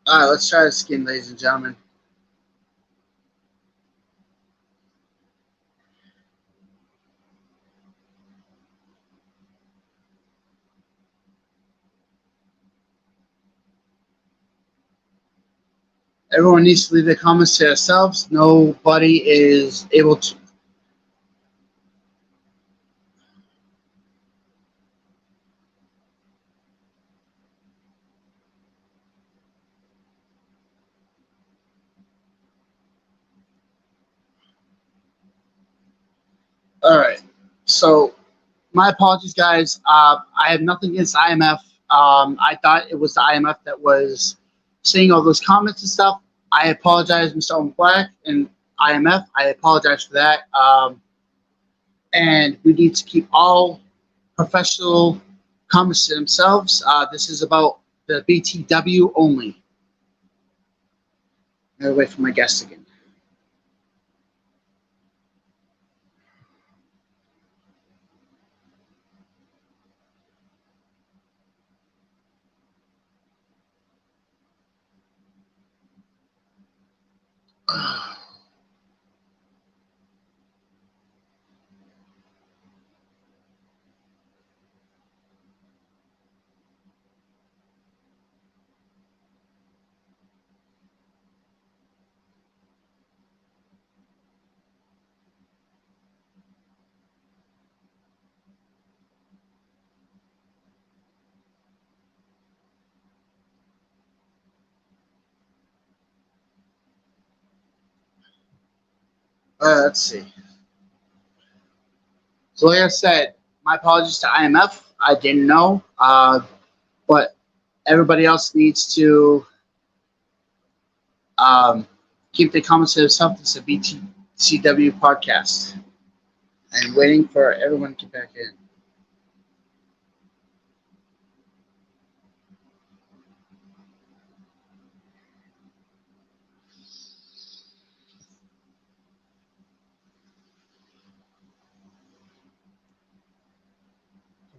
All right, let's try this again, ladies and gentlemen. Everyone needs to leave their comments to themselves. Nobody is able to. All right. So, my apologies, guys. I have nothing against IMF. I thought it was the IMF that was saying all those comments and stuff. I apologize, Mr. Owen Black and IMF. I apologize for that. And we need to keep all professional comments to themselves. This is about the BTW only. I'm gonna wait for my guest again. Let's see. So, like I said, my apologies to IMF. I didn't know, but everybody else needs to keep the comments to themselves. It's a BTCW podcast. I'm waiting for everyone to get back in.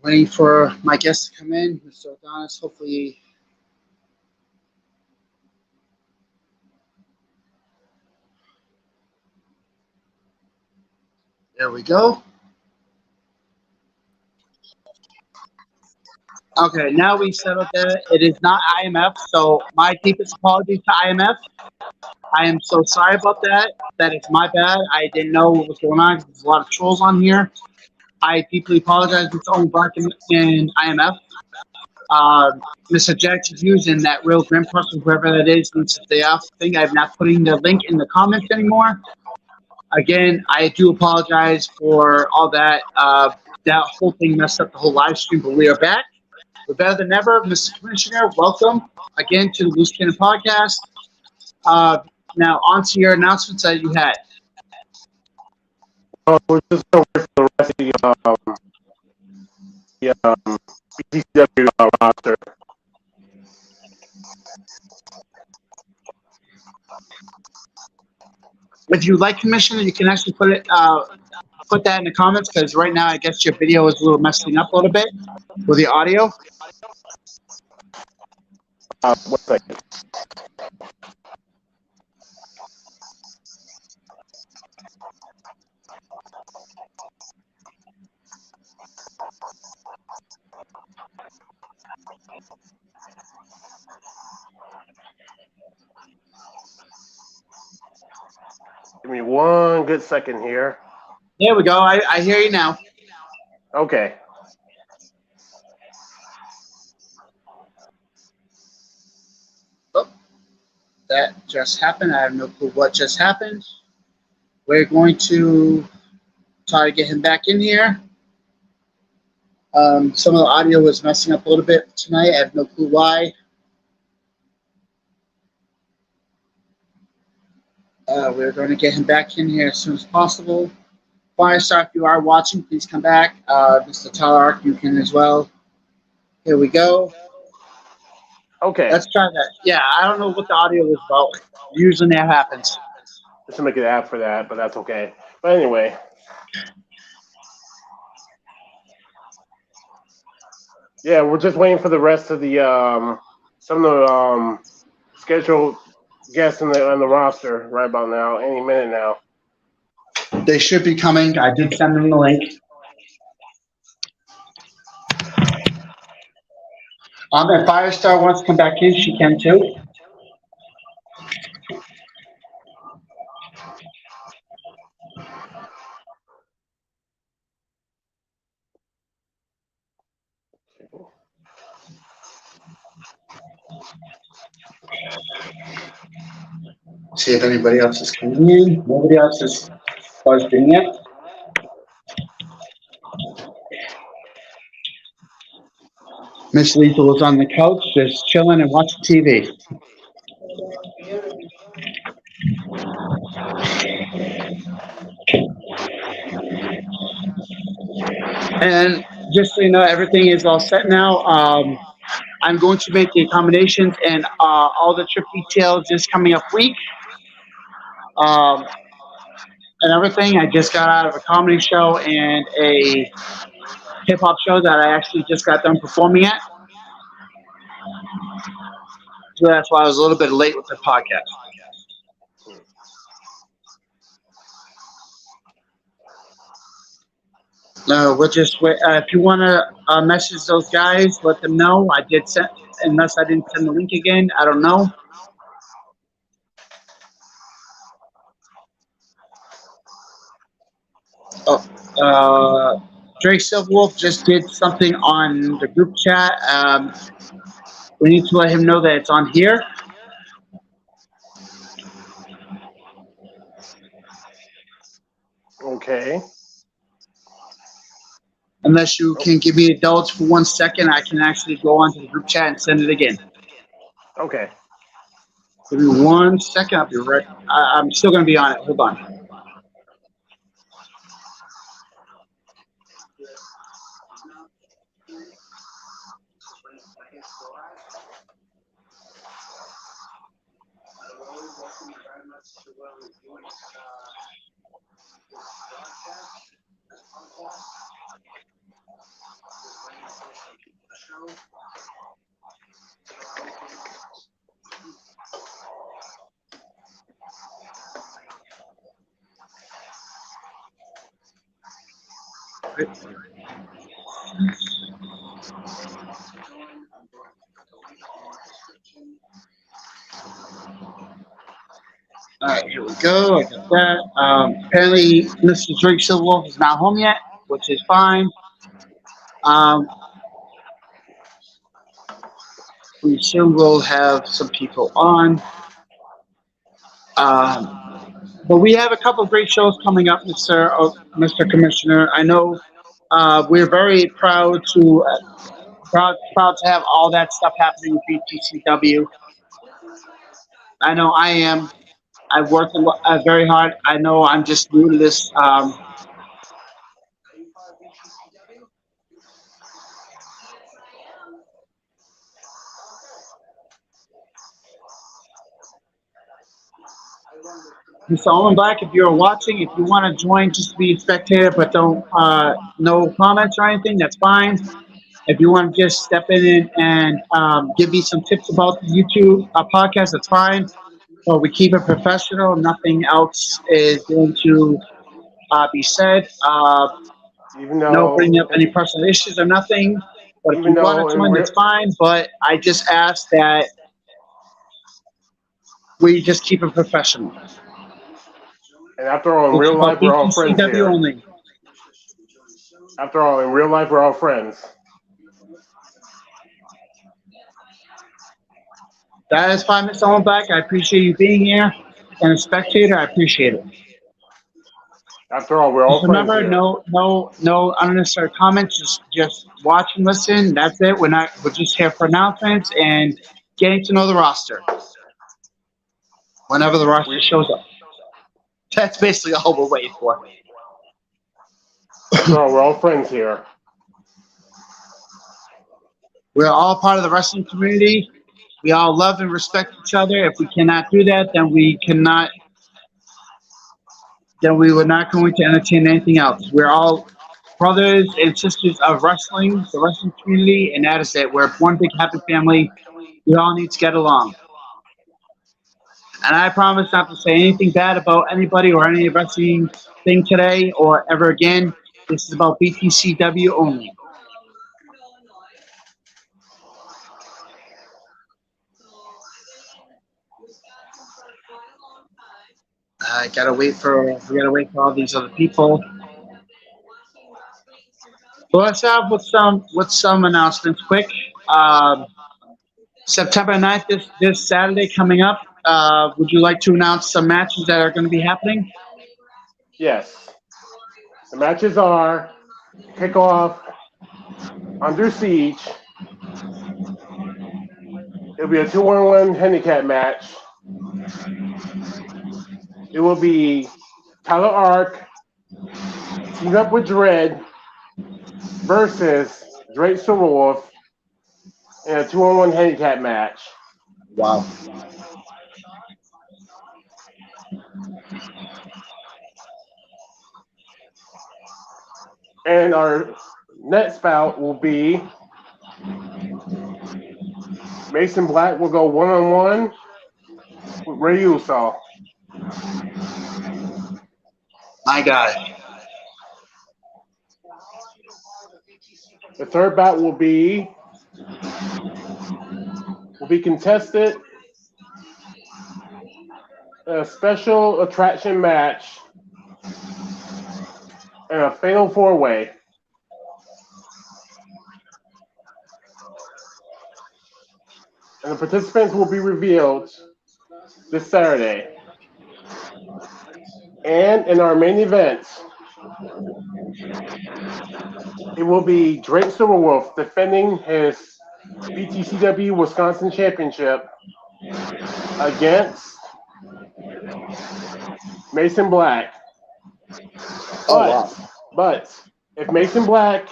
Waiting for my guest to come in, Mr. Adonis. Hopefully, there we go. Okay, now we settled that it is not IMF. So my deepest apologies to IMF. I am so sorry about that. That is my bad. I didn't know what was going on. There's a lot of trolls on here. I deeply apologize. It's only Black and IMF. Mr. Jackson Hughes and that real grim person, whoever that is, needs to stay off the thing. I'm not putting the link in the comments anymore. Again, I do apologize for all that. That whole thing messed up the whole live stream, but we are back. We're better than ever. Mr. Commissioner, welcome again to the Loosecannon podcast. Now, on to your announcements that you had. We're just going to wait for the rest of the BTCW roster. If you like, Commissioner, you can actually put that in the comments, because right now I guess your video is a little messing up a little bit with the audio. 1 second. Give me 1 good second here. There we go. I hear you now. Okay. Oh, that just happened. I have no clue what just happened. We're going to try to get him back in here. Some of the audio was messing up a little bit tonight. I have no clue why. We're going to get him back in here as soon as possible. Firestar, if you are watching, please come back. Mr. Talark, you can as well. Here we go. Okay. Let's try that. Yeah, I don't know what the audio was about. Usually that happens. Just to make an app for that, but that's okay. But anyway. Yeah, we're just waiting for the rest of the some of the scheduled guests on the roster right about now, any minute now. They should be coming. I did send them the link. If Firestar wants to come back in, she can too. See if anybody else is coming in. Nobody else is buzzed in yet. Miss Lethal is on the couch, just chilling and watching TV. And just so you know, everything is all set now. I'm going to make the accommodations and all the trip details this coming up week. Um, and everything. I just got out of a comedy show and a hip hop show that I actually just got done performing at. So that's why I was a little bit late with the podcast. No, we'll just wait. If you want to message those guys, let them know. I did send, unless I didn't send the link again. I don't know. Drake Silverwolf just did something on the group chat. We need to let him know that it's on here. Okay. Unless you can give me adults for 1 second, I can actually go onto the group chat and send it again. Okay. Give me 1 second. I'll be right. I'm still going to be on it. Hold on. All right, here we go. I got that. Apparently, Mr. Drake Silverwolf is not home yet, which is fine. We soon will have some people on. But we have a couple of great shows coming up, Mr. Commissioner. I know we're very proud to have all that stuff happening with BTCW. I know I am. I've worked very hard. I know I'm just new to this. Mr. Owen Black, if you're watching, if you want to join, just be a spectator, but don't no comments or anything. That's fine. If you want to just step in and give me some tips about the YouTube podcast, that's fine. But we keep it professional. Nothing else is going to be said. No bringing up any personal issues or nothing. But if you want to join, that's fine. But I just ask that we just keep it professional. And after all, in real life, we're all friends here. Only. After all, in real life, we're all friends. That is fine, Mr. Hollenbach. I appreciate you being here. And a spectator, I appreciate it. After all, we're all friends. Remember, no unnecessary comments. Just watch and listen. That's it. We're just here for announcements and getting to know the roster. Whenever the roster shows up. That's basically all we're waiting for. After all, we're all friends here. We're all part of the wrestling community. We all love and respect each other. If we cannot do that, then we were not going to entertain anything else. We're all brothers and sisters of wrestling, the wrestling community, and that is it. We're one big happy family. We all need to get along. And I promise not to say anything bad about anybody or any wrestling thing today or ever again. This is about BTCW only. We gotta wait for all these other people. Well, let's have with some announcements quick. Um, September 9th, this Saturday coming up. Would you like to announce some matches that are going to be happening? Yes. The matches are kickoff Under Siege. It'll be a 2-on-1 handicap match. It will be Tyler Ark teamed up with Dread versus Drake Sorov in a 2-on-1 handicap match. Wow. And our next bout will be Mason Black will go 1-on-1 with Ray Uso. My God. The third bout will be contested a special attraction match and a fatal 4-way. And the participants will be revealed this Saturday. And in our main event, it will be Drake Silverwolf defending his BTCW Wisconsin Championship against Mason Black. But if Mason Black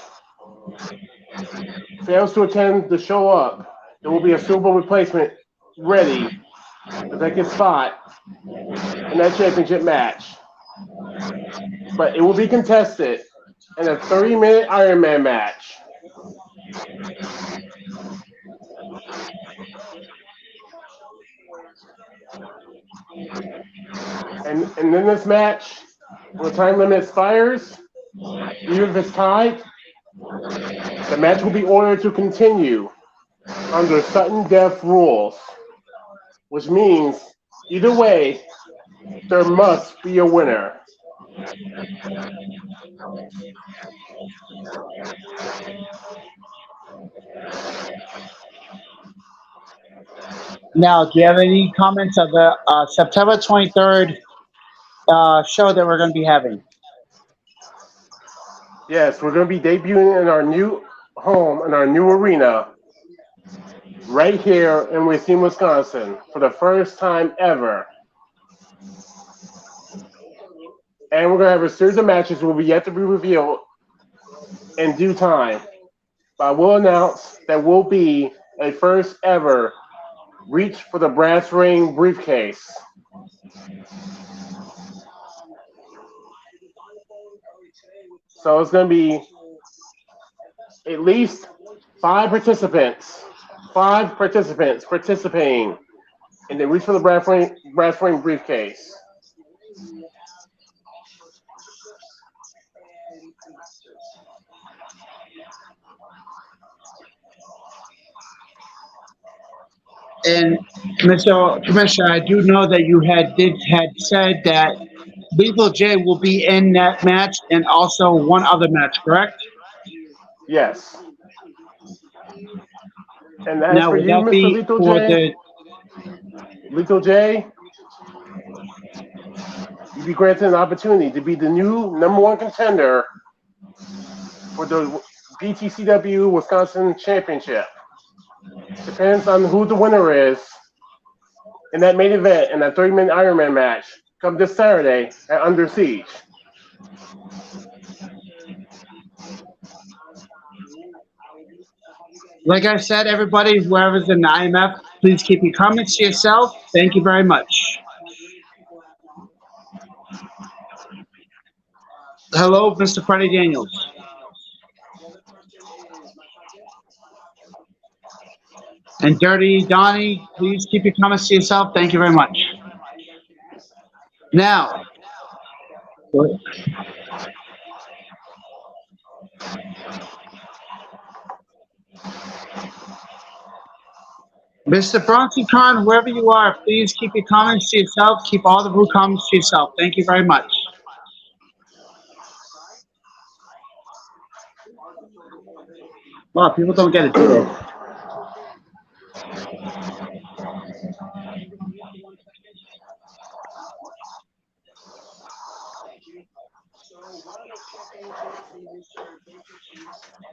fails to attend the show up, there will be a Super Bowl replacement ready to take his spot in that championship match. But it will be contested in a 30-minute Iron Man match. And in this match, when the time limit expires, even if it's tied, the match will be ordered to continue under sudden death rules, which means either way, there must be a winner. Now, do you have any comments of the September 23rd show that we're going to be having? Yes, we're going to be debuting in our new home, in our new arena, right here in Racine, Wisconsin, for the first time ever. And we're going to have a series of matches will be yet to be revealed in due time. But I will announce that will be a first ever reach for the brass ring briefcase. So it's going to be at least 5 participants participating in the reach for the brass ring briefcase. And Commissioner, I do know that you had said that Lethal J will be in that match and also one other match, correct? Yes. And as Now, for would you, that Mr. be Lethal for J, Lethal J, you'd be granted an opportunity to be the new #1 contender for the BTCW Wisconsin Championship. Depends on who the winner is in that main event, in that 30-minute Ironman match, come this Saturday at Under Siege. Like I said, everybody, whoever's in the IMF, please keep your comments to yourself. Thank you very much. Hello, Mr. Freddie Daniels. And Dirty Donnie, please keep your comments to yourself. Thank you very much. Now, Mr. Bronson Khan, wherever you are, please keep your comments to yourself. Keep all the rude comments to yourself. Thank you very much. Well, people don't get it, do they?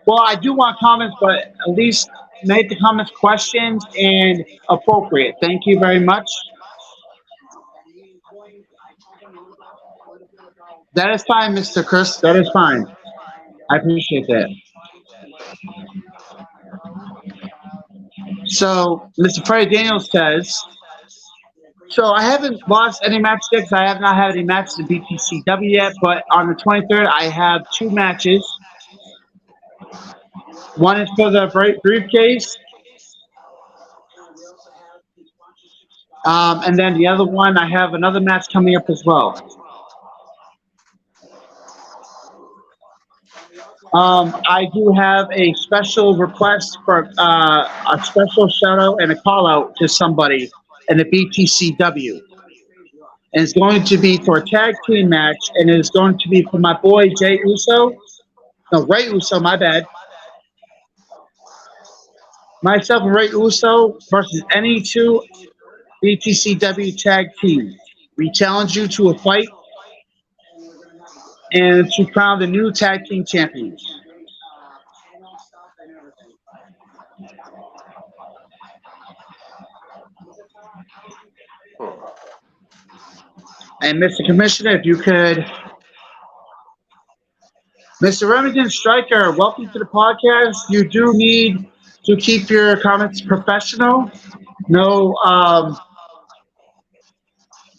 Well, I do want comments, but at least make the comments questions and appropriate. Thank you very much. That is fine, Mr. Chris. That is fine. I appreciate that. So, Mr. Freddie Daniels says, so I haven't lost any matches yet because I have not had any matches in BTCW yet, but on the 23rd, I have 2 matches. One is for the briefcase, and then the other one, I have another match coming up as well. I do have a special request for a special shout out and a call out to somebody in the BTCW. And it's going to be for a tag team match, and it's going to be for my boy Jay Uso. No, Ray Uso, my bad. Myself and Ray Uso versus any 2 BTCW tag teams. We challenge you to a fight and to crown the new tag team champions. And Mr. Commissioner, if you could, Mr. Remington Stryker, welcome to the podcast. You do need to keep your comments professional. No,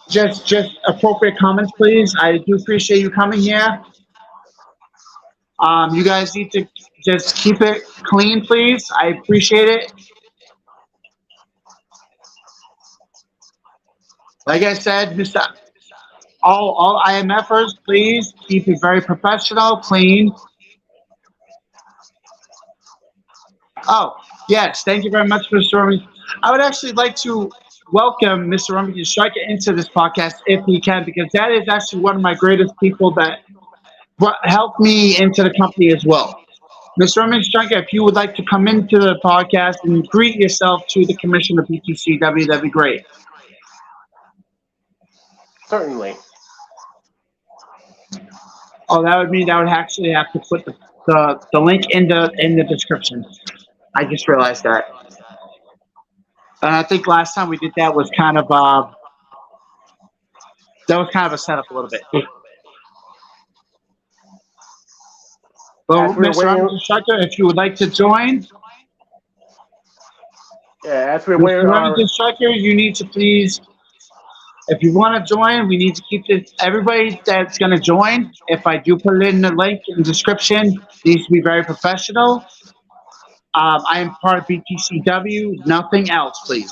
just appropriate comments, please. I do appreciate you coming here. You guys need to just keep it clean, please. I appreciate it. Like I said, Mr. All IMFers, please keep it very professional, clean. Oh, yes, thank you very much, Mr. Remington. I would actually like to welcome Mr. Remington Stryker into this podcast if he can, because that is actually one of my greatest people that helped me into the company as well. Mr. Remington Stryker, if you would like to come into the podcast and greet yourself to the commissioner of BTCW, that'd be great. Certainly. Oh, that would mean I would actually have to put the link in the description. I just realized that. And I think last time we did that was kind of a setup a little bit. Well, Mr. Stryker, if you would like to join. Yeah, as we're waiting Mr. Stryker, you need to please. If you want to join, we need to keep this. Everybody that's going to join, if I do put it in the link in the description, needs to be very professional. I am part of BTCW. Nothing else, please.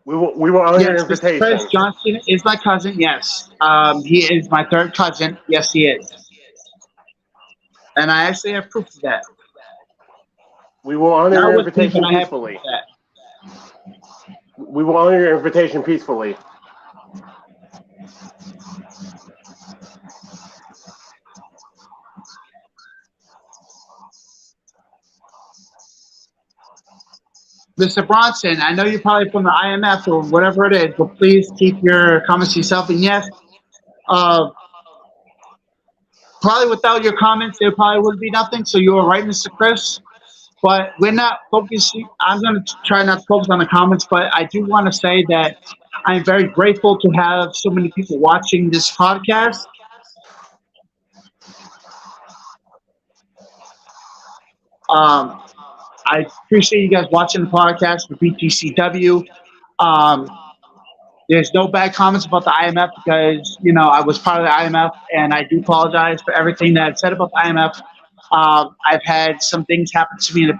We will honor your invitation. Chris Johnson is my cousin. Yes, he is my 3rd cousin. Yes, he is. And I actually have proof of that. We will honor your invitation peacefully. We will honor your invitation peacefully. Mr. Bronson, I know you're probably from the IMF or whatever it is, but please keep your comments to yourself. And yes, probably without your comments, there probably would be nothing. So you were right, Mr. Chris. But we're not focusing. I'm going to try not to focus on the comments, but I do want to say that I'm very grateful to have so many people watching this podcast. I appreciate you guys watching the podcast for BTCW. There's no bad comments about the IMF because, I was part of the IMF, and I do apologize for everything that I've said about the IMF. I've had some things happen to me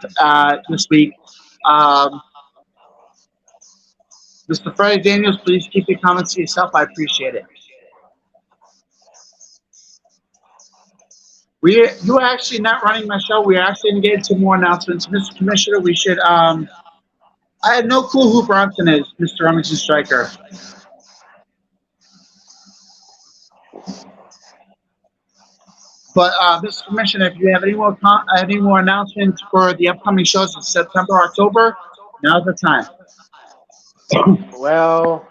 this week. Mr. Freddie Daniels, please keep your comments to yourself. I appreciate it. You are actually not running my show. We are actually going to get into more announcements. Mr. Commissioner, we should, I have no clue who Bronson is, Mr. Remington Striker. But, Mr. Commissioner, if you have any more announcements for the upcoming shows in September, October, now's the time. Well,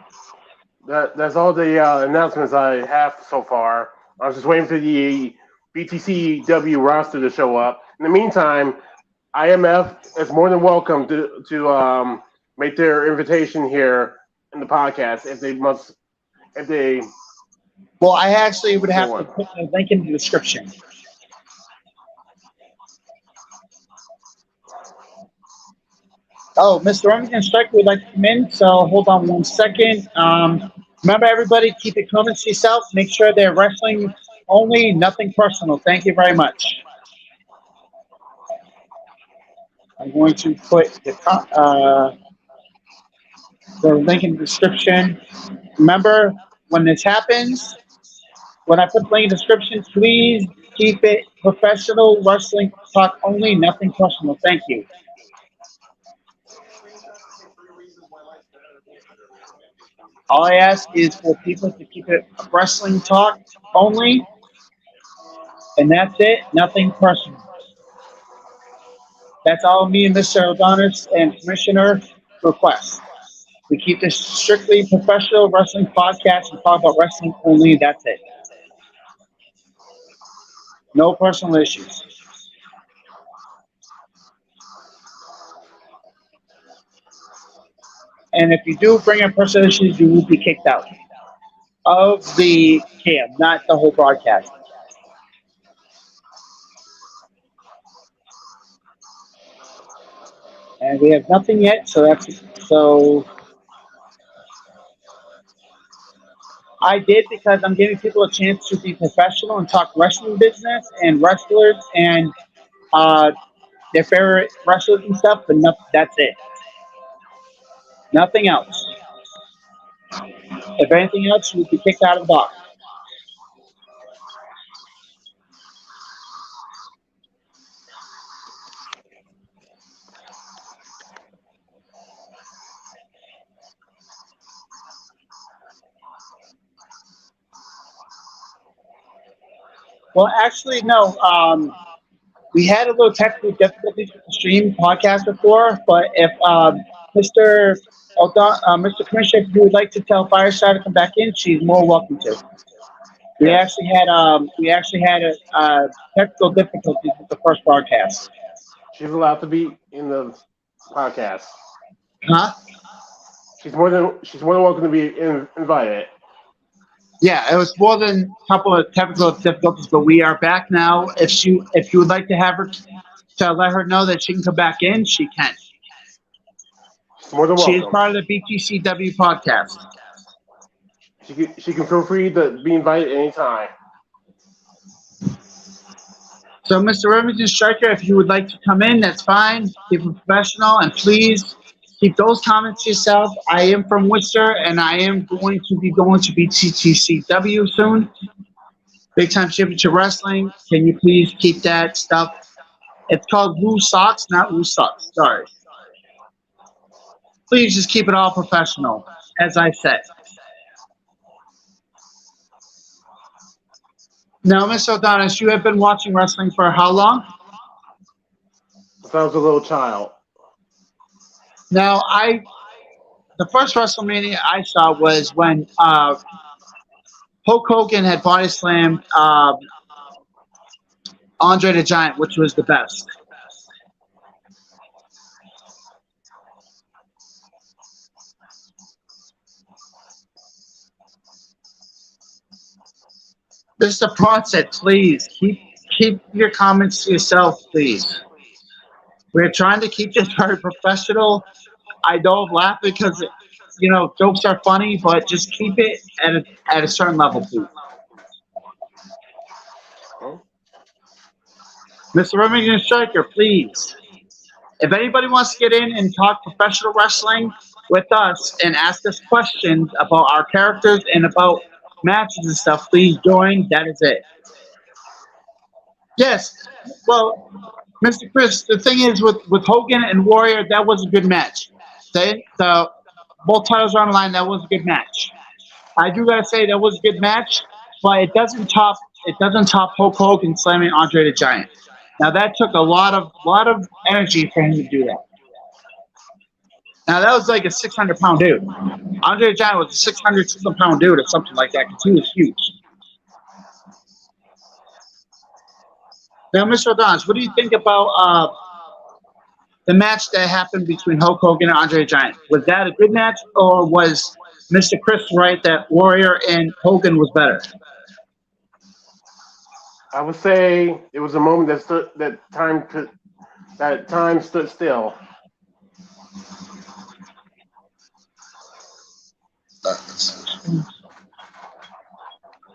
that's all the announcements I have so far. I was just waiting for the BTCW roster to show up. In the meantime, IMF is more than welcome to make their invitation here in the podcast if they. Well, I actually would have to put a link in the description. Oh, Mr. Remington Striker would like to come in, so hold on one second. Remember, everybody, keep your comments to yourself. Make sure they're wrestling only, nothing personal. Thank you very much. I'm going to put the link in the description. Remember, when this happens, when I put the link in the description, please keep it professional wrestling talk only, nothing personal. Thank you. All I ask is for people to keep it wrestling talk only, and that's it, nothing personal. That's all me and Mr. Adonis and Commissioner request. We keep this strictly professional wrestling podcast and talk about wrestling only, that's it. No personal issues. And if you do bring up personal issues, you will be kicked out of the cam, not the whole broadcast. And we have nothing yet, so I did because I'm giving people a chance to be professional and talk wrestling business and wrestlers and their favorite wrestlers and stuff, but that's it. Nothing else. If anything else, you would be kicked out of the box. Well, actually, no. We had a little technical difficulties with the stream podcast before, but if Mr. Commissioner, if you would like to tell Fireside to come back in, she's more welcome to. We actually had a technical difficulties with the first broadcast. She's allowed to be in the podcast. Huh? She's more than welcome to be invited. Yeah, it was more than a couple of technical difficulties, but we are back now. If you would like to have her to let her know that she can come back in, she can. She's more than welcome. She is part of the BTCW podcast. She can feel free to be invited anytime. So, Mr. Remington Striker, if you would like to come in, that's fine. Keep it professional, and please keep those comments to yourself. I am from Worcester, and I am going to be TTCW soon. Big Time Championship Wrestling. Can you please keep that stuff? It's called Woo Socks, not Woo Sucks. Sorry. Please just keep it all professional, as I said. Now, Mr. Adonis, you have been watching wrestling for how long? Since I was a little child. Now, the first WrestleMania I saw was when Hulk Hogan had body slammed Andre the Giant, which was the best. Mr. Bronson, please keep your comments to yourself, please. We're trying to keep this very professional. I don't laugh because jokes are funny, but just keep it at a certain level, please. Mr. Remington Striker, please. If anybody wants to get in and talk professional wrestling, with us and ask us questions about our characters and about matches and stuff, please join. That is it. Yes. Well, Mr. Chris, the thing is with Hogan and Warrior, that was a good match. The both titles are on the line. That was a good match. I do gotta say that was a good match, but it doesn't top Hulk Hogan slamming Andre the Giant. Now that took a lot of energy for him to do that. Now that was like a 600-pound dude. Andre the Giant was a 600 something pound dude or something like that because he was huge. Now, Mr. Adonis, what do you think about the match that happened between Hulk Hogan and Andre the Giant? Was that a good match, or was Mr. Chris right that Warrior and Hogan was better? I would say it was a moment that time stood still.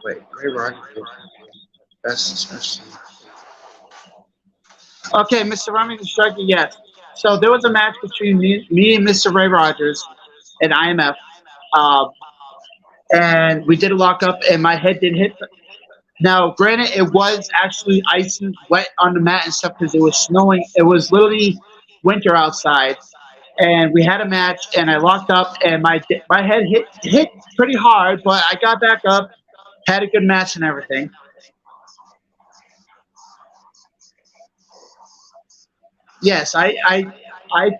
Wait, Ray Rogers. That's okay, Mr. Rummy the Striker, yes. So there was a match between me and Mr. Ray Rogers at IMF, and we did a lockup, and my head did hit. Now, granted, it was actually icy wet on the mat and stuff because it was snowing. It was literally winter outside, and we had a match, and I locked up, and my head hit pretty hard, but I got back up, had a good match and everything. Yes, I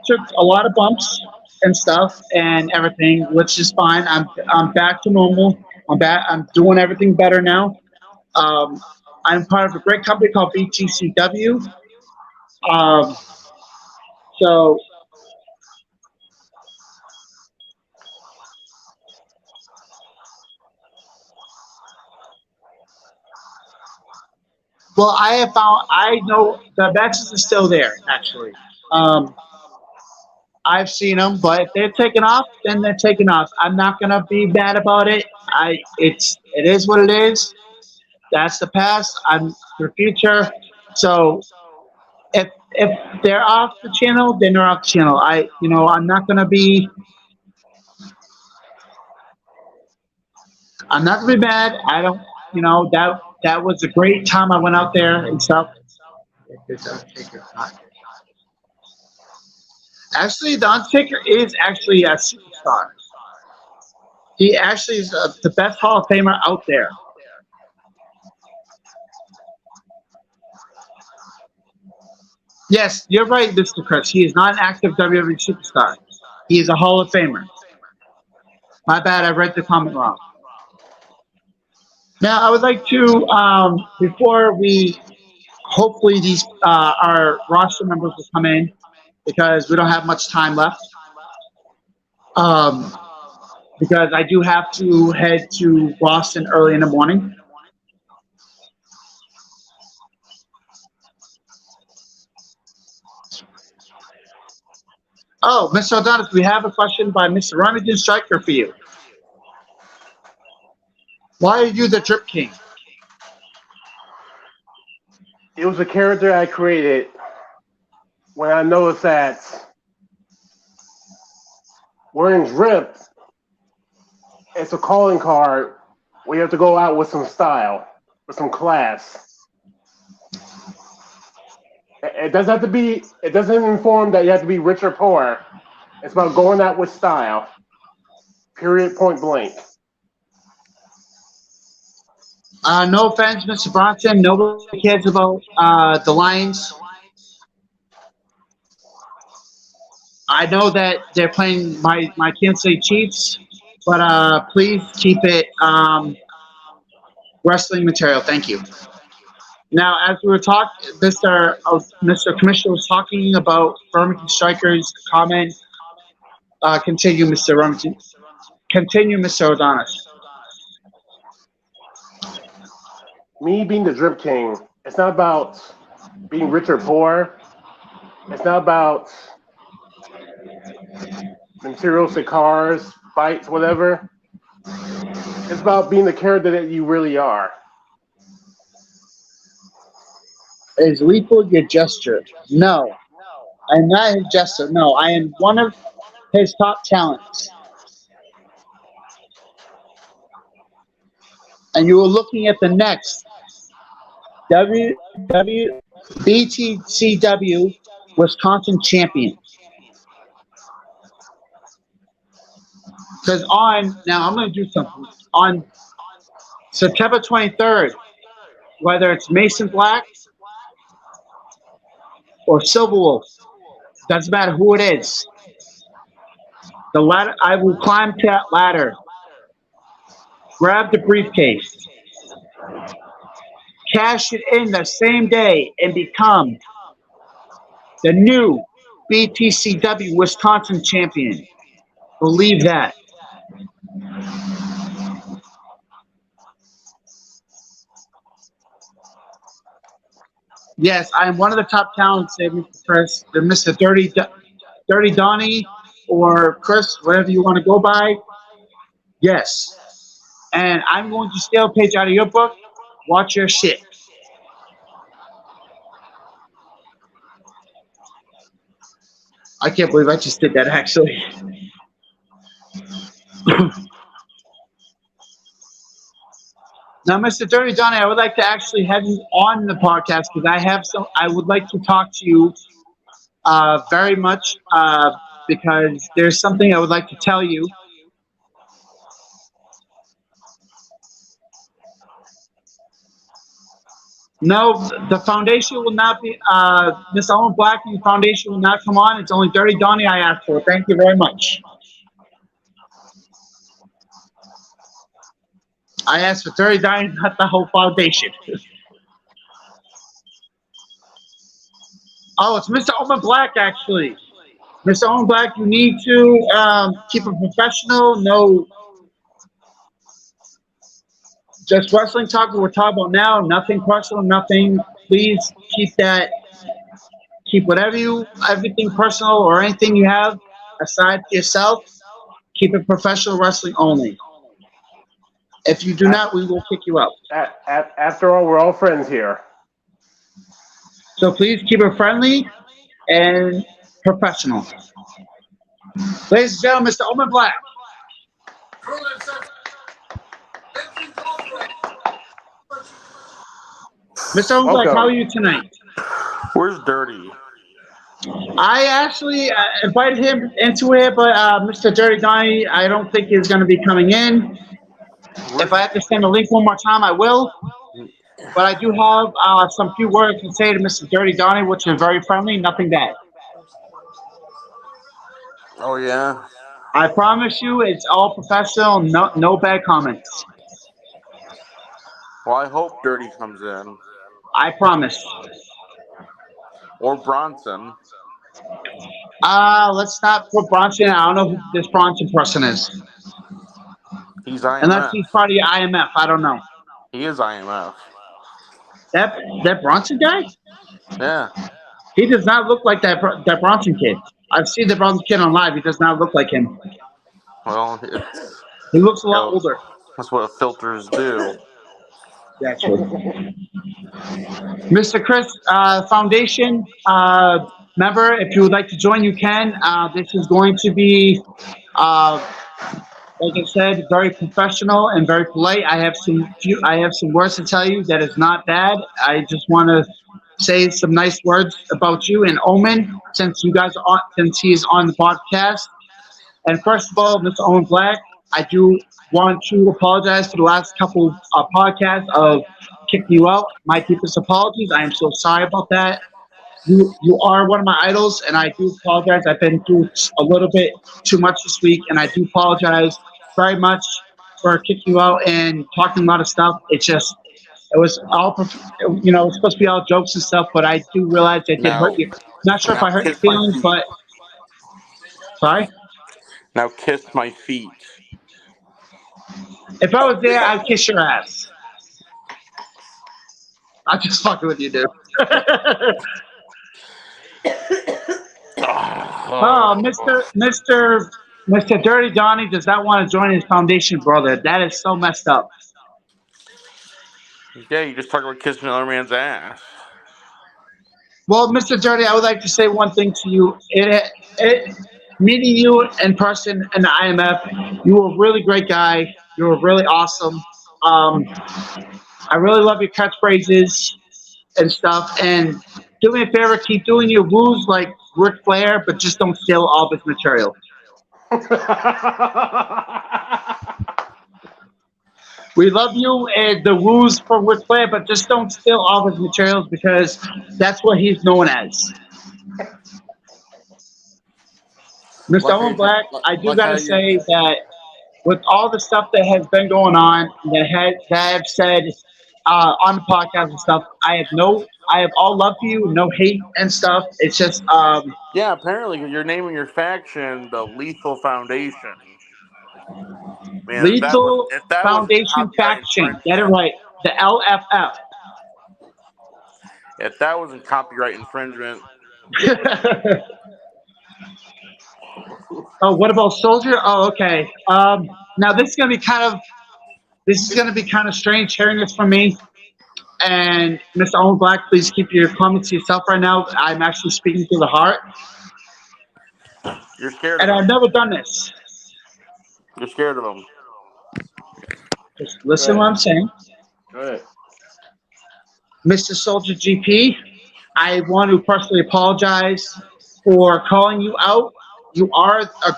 took a lot of bumps and stuff and everything, which is fine. I'm back to normal. I'm back. I'm doing everything better now. Um, I'm part of a great company called BTCW. Um, so, well, I have found I know the matches are still there. Actually, um, I've seen them, but if they're taking off, then they're taking off. I'm not gonna be mad about it. It is what it is. That's the past. I'm the future. So if they're off the channel, then they're off the channel. I'm not gonna be mad. I don't that was a great time I went out there and stuff. Actually, the Undertaker is actually a superstar. He actually is the best Hall of Famer out there. Yes, you're right, Mr. Chris. He is not an active WWE superstar. He is a Hall of Famer. My bad, I read the comment wrong. Now, I would like to, before we, hopefully these our roster members will come in because we don't have much time left. Um, because I do have to head to Boston early in the morning. Oh, Mr. Adonis, we have a question by Mr. Remington Striker for you. Why are you the Drip King? It was a character I created when I noticed that wearing drip, it's a calling card where you have to go out with some style, with some class. It doesn't have to be. It doesn't inform that you have to be rich or poor. It's about going out with style. Period. Point blank. No offense, Mr. Bronson. Nobody cares about the Lions. I know that they're playing my Kansas City Chiefs, but please keep it wrestling material. Thank you. Now, as we were talking, Mr. Commissioner was talking about Remington Striker's comment. Continue, Mr. Remington. Continue, Mr. Adonis. Me being the Drip King, it's not about being rich or poor. It's not about materials, cars, fights, whatever. It's about being the character that you really are. Is lethal your gesture? No, I'm not his gesture. No, I am one of his top talents, and you were looking at the next BTCW Wisconsin champion. Because now I'm going to do something. On September 23rd, whether it's Mason Black or Silver Wolf, doesn't matter who it is. The ladder, I will climb to that ladder, grab the briefcase, cash it in the same day, and become the new BTCW Wisconsin champion. Believe that. Yes, I am one of the top talents, Chris. Mr. Dirty Donnie, or Chris, whatever you want to go by. Yes. And I'm going to steal a page out of your book. Watch your shit. I can't believe I just did that, actually. Now, Mr. Dirty Donnie, I would like to actually have you on the podcast because I would like to talk to you very much because there's something I would like to tell you. No, the foundation will not be, Miss Owen Black and the foundation will not come on. It's only Dirty Donnie I asked for. Thank you very much. I asked for Dirty Donnie, not the whole foundation. Oh, it's Mr. Owen Black, actually. Mr. Owen Black, you need to keep it professional. No, just wrestling talk we're talking about now. Nothing personal, nothing. Please keep everything personal or anything you have aside for yourself. Keep it professional wrestling only. If you do not, we will kick you out. After all, we're all friends here. So please keep it friendly and professional. Ladies and gentlemen, Mr. Owen Black. Mr. Owen Black, how are you tonight? Where's Dirty? I actually invited him into it, but Mr. Dirty Donnie, I don't think he's going to be coming in. If I have to send a link one more time, I will. But I do have some few words to say to Mr. Dirty Donnie, which are very friendly, nothing bad. Oh, yeah? I promise you, it's all professional, no bad comments. Well, I hope Dirty comes in. I promise. Or Bronson. Let's not put Bronson in. I don't know who this Bronson person is. He's IMF. Unless he's part of the IMF, I don't know. He is IMF. That Bronson guy? Yeah. He does not look like that Bronson kid. I've seen the Bronson kid on live. He does not look like him. Well, he looks a lot older. That's what filters do. That's true. Mr. Chris, Foundation member, if you would like to join, you can. This is going to be, like I said, very professional and very polite. I have some words to tell you that is not bad. I just want to say some nice words about you and Omen, since he's on the podcast. And first of all, Mr. Owen Black, I do want to apologize for the last couple of podcasts of kicking you out. My deepest apologies. I am so sorry about that. You are one of my idols, and I do apologize. I've been through a little bit too much this week, and I do apologize very much for kicking you out and talking a lot of stuff. It was all, it was supposed to be all jokes and stuff, but I do realize it did hurt you. Not sure if I hurt your feelings, but sorry. Now kiss my feet. If I was there, I'd kiss your ass. I'm just fucking with you, dude. Mr. Dirty Donnie does not want to join his foundation, brother. That is so messed up. Yeah, you just talk about kissing another man's ass. Well, Mr. Dirty, I would like to say one thing to you. meeting you in person in the IMF. You were a really great guy. You were really awesome. I really love your catchphrases and stuff. And do me a favor, keep doing your woos like Ric Flair, but just don't steal all of his material. We love you and the woos for Ric Flair, but just don't steal all of his materials because that's what he's known as. Mr. Owen Black, I do gotta say that with all the stuff that has been going on that I've said on the podcast and stuff, I have all love for you, no hate and stuff. It's just Yeah, apparently you're naming your faction the Lethal Foundation. Man, Lethal if that wasn't Foundation copyright Faction. Get it infringement, right. The LFF. if that wasn't copyright infringement, Oh, what about Soldier? Oh, okay. Now this is gonna be kind of strange hearing this from me. And Mr. Owen Black, please keep your comments to yourself right now. I'm actually speaking to the heart, you're scared and of I've them. never done this. You're scared of them. Just listen to what I'm saying. Go ahead. Mr. Soldier GP, I want to personally apologize for calling you out. You are a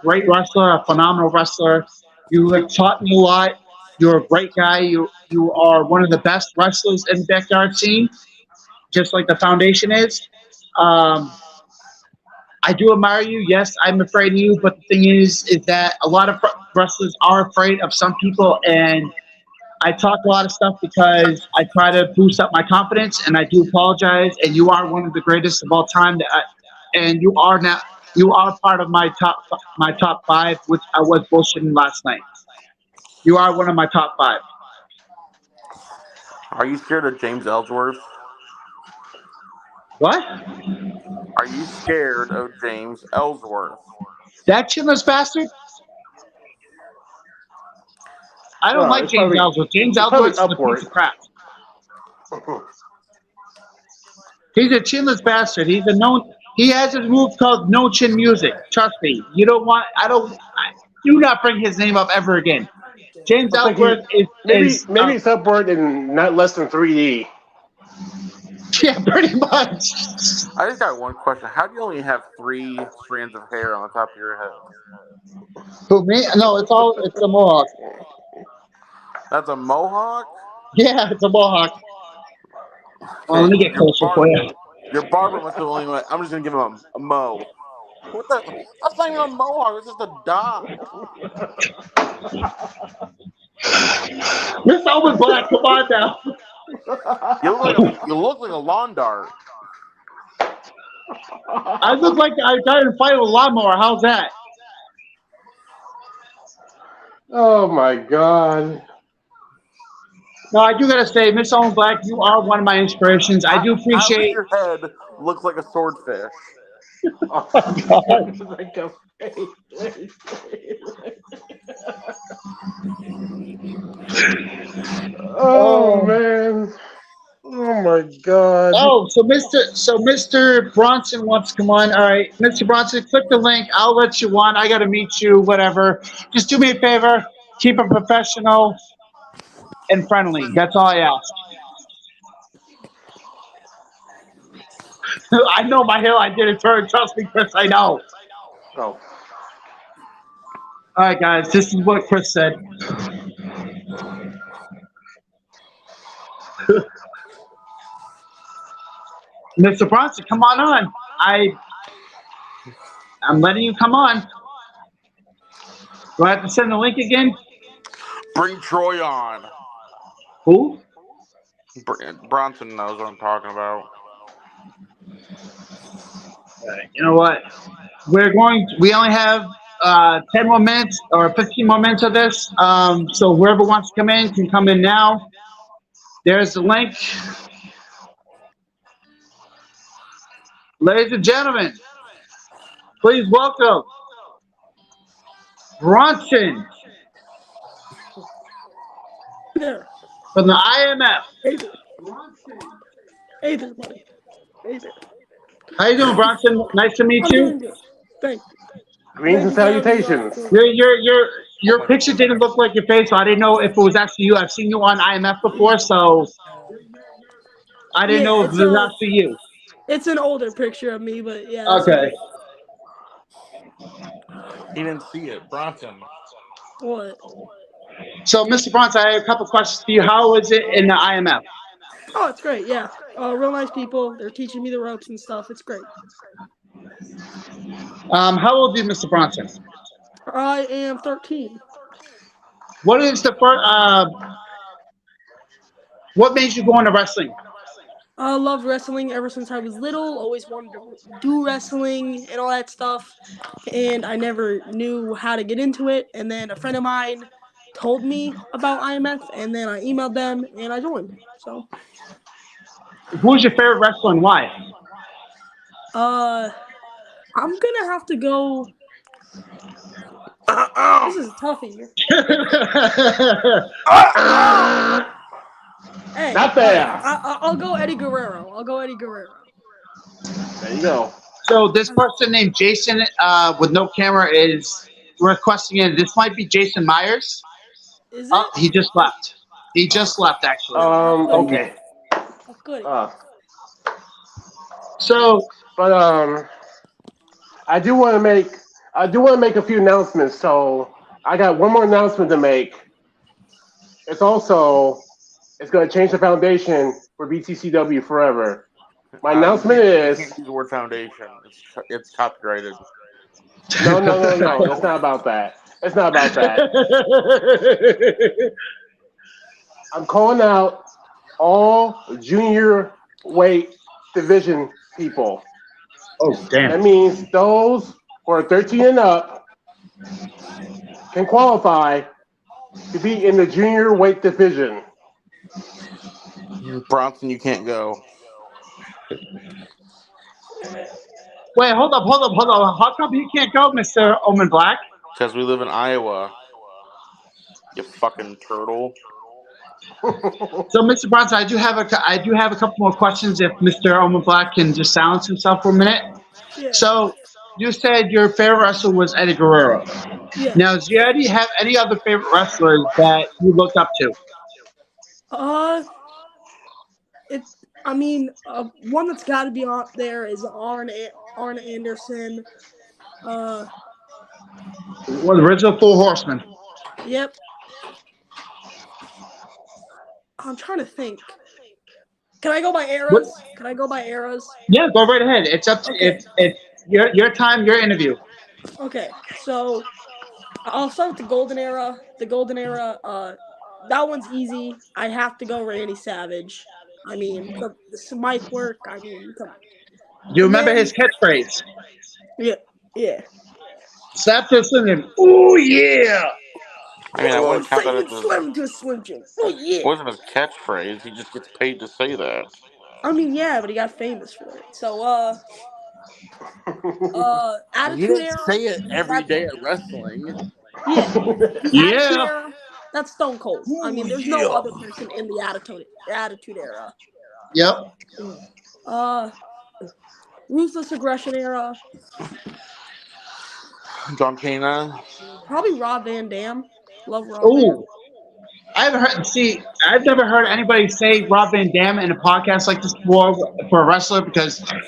great wrestler, a phenomenal wrestler. You have taught me a lot. You're a great guy. You are one of the best wrestlers in the backyard scene, just like the foundation is. Um, I do admire you. Yes, I'm afraid of you, but the thing is that a lot of wrestlers are afraid of some people, and I talk a lot of stuff because I try to boost up my confidence, and I do apologize. And you are one of the greatest of all time. And you are part of my top five, which I was bullshitting last night. You are one of my top five. Are you scared of James Ellsworth? What? Are you scared of James Ellsworth? That chinless bastard? I don't like James Ellsworth. James Ellsworth's a piece of crap. He's a chinless bastard. He has a move called no chin music. Trust me. Do not bring his name up ever again. James Ellsworth is maybe it's upward and not less than 3D. Yeah, pretty much. I just got one question. How do you only have 3 strands of hair on the top of your head? Who, me? No, it's a mohawk. That's a mohawk? Yeah, it's a mohawk. Oh, let me get closer for you. Your barber must have only went, I'm just going to give him a mow. What the? That's not even a mohawk. It's just a dot. Mr. Owen Black, come on now. You look like a lawn dart. I look like I got in a fight with a lawnmower. How's that? Oh my God. No, I do gotta say, Miss Owen Black, you are one of my inspirations. I do appreciate. How does your head look like a swordfish? Oh God. Oh man. Oh my God. Oh, so Mr. Bronson wants to come on. All right, Mr. Bronson, click the link. I'll let you on. I gotta meet you. Whatever. Just do me a favor. Keep it professional and friendly. That's all I ask. I know my hill. I did a turn. Trust me, Chris. I know. Oh. All right, guys. This is what Chris said. Mr. Bronson, come on. I'm letting you come on. Do I have to send the link again? Bring Troy on. Who? Bronson knows what I'm talking about. You know what? We only have 10 more minutes or 15 more minutes of this. So whoever wants to come in can come in now. There's the link. Ladies and gentlemen, please welcome Bronson from the IMF. Hey there. Hey there, buddy. Hey there. How you doing, Bronson? Nice to meet I'm you. doing good. Thank you. Greens and salutations. Your picture didn't look like your face, so I didn't know if it was actually you. I've seen you on IMF before, so I didn't know if it was actually you. It's an older picture of me, but yeah. Okay. He didn't see it. Bronson. What? So, Mr. Bronson, I have a couple questions for you. How is it in the IMF? Oh, it's great. Yeah. Real nice people. They're teaching me the ropes and stuff. It's great. How old are you, Mr. Bronson? I am 13. What is the first? What made you go into wrestling? I loved wrestling ever since I was little. Always wanted to do wrestling and all that stuff. And I never knew how to get into it. And then a friend of mine told me about IMF. And then I emailed them and I joined. So. Who's your favorite wrestler and why? I'm gonna have to go. This is a toughie. Hey, Not there. I'll go Eddie Guerrero. There you go. So this person named Jason with no camera is requesting it. This might be Jason Myers. Is it? Oh, he just left. He just left, actually. Okay. That's good. So, but I do want to make a few announcements. So I got one more announcement to make. It's going to change the foundation for BTCW forever. My announcement is. You can't use the word foundation. It's copyrighted. No. It's not about that. I'm calling out all junior weight division people. Oh, damn. That means those who are 13 and up can qualify to be in the junior weight division. Bronson, you can't go. Wait, hold up. How come you can't go, Mr. Omen Black? Because we live in Iowa. You fucking turtle. So, Mr. Bronson, I do have a couple more questions. If Mr. Omen Black can just silence himself for a minute. Yeah. So, you said your favorite wrestler was Eddie Guerrero. Yeah. Now, do you already have any other favorite wrestlers that you looked up to? One that's got to be up there is Arn Anderson. Well, the original Four Horsemen. Yep. I'm trying to think. Can I go by eras? Yeah, go right ahead. It's up to it's your time, your interview. Okay, so I'll start with the Golden Era. That one's easy. I have to go Randy Savage. I mean, the mic work. I mean, come on. Do you remember his catchphrase? Yeah. Slap this in him. Ooh, yeah. I mean, I wouldn't count that as Slim to a Slim Jim. Oh, yeah. It wasn't his catchphrase. He just gets paid to say that. I mean, yeah, but he got famous for it. So, Attitude You didn't Era. say it every day at wrestling. Yeah. The Yeah. Attitude Era, that's Stone Cold. I mean, there's no other person in the Attitude Era. Yep. Ruthless Aggression Era. John Cena. Probably Rob Van Dam. Love Rob. Ooh. I've never heard anybody say Rob Van Dam in a podcast like this before for a wrestler because, I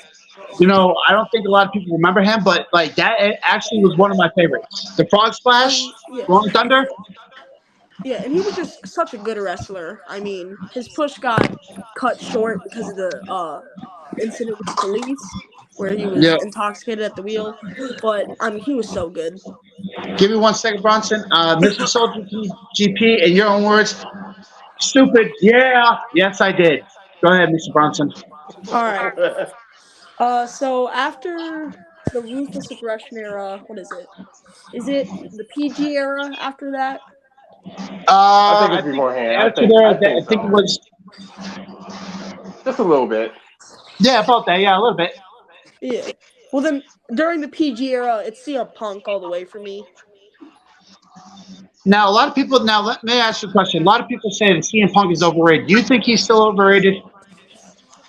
don't think a lot of people remember him, but like that actually was one of my favorites. The Frog Splash, Rolling Thunder. Yeah, and he was just such a good wrestler. I mean, his push got cut short because of the incident with the police where he was intoxicated at the wheel. But, I mean, he was so good. Give me 1 second, Bronson. Mr. Soldier GP, in your own words, stupid. Yeah. Yes, I did. Go ahead, Mr. Bronson. All right. So after the Ruthless Aggression Era, what is it? Is it the PG era after that? I think it's beforehand. I think it was just a little bit. Yeah, about that. Yeah, a little bit. Yeah. Well, then during the PG era, it's CM Punk all the way for me. Now, a lot of people. Now, let me ask you a question. A lot of people say that CM Punk is overrated. Do you think he's still overrated?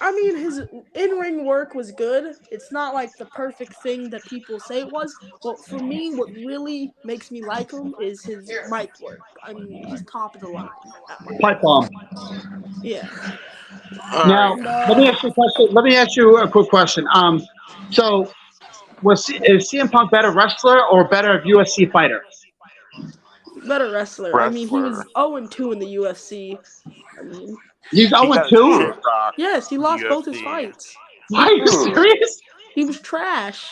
I mean, his in-ring work was good. It's not like the perfect thing that people say it was, but for me, what really makes me like him is his mic work. I mean, he's top of the line at mic Pipe work. bomb. Yeah. All Now, right. And let me ask you a question. Let me ask you a quick question. So is CM Punk better wrestler or better UFC fighter? better wrestler. I mean, he Wrestler. was 0-2 in the UFC. I mean, He's He 0 got his 2. shit rocked yes, he in the lost both his UFC. fights. Are you Hmm. serious? He was trash.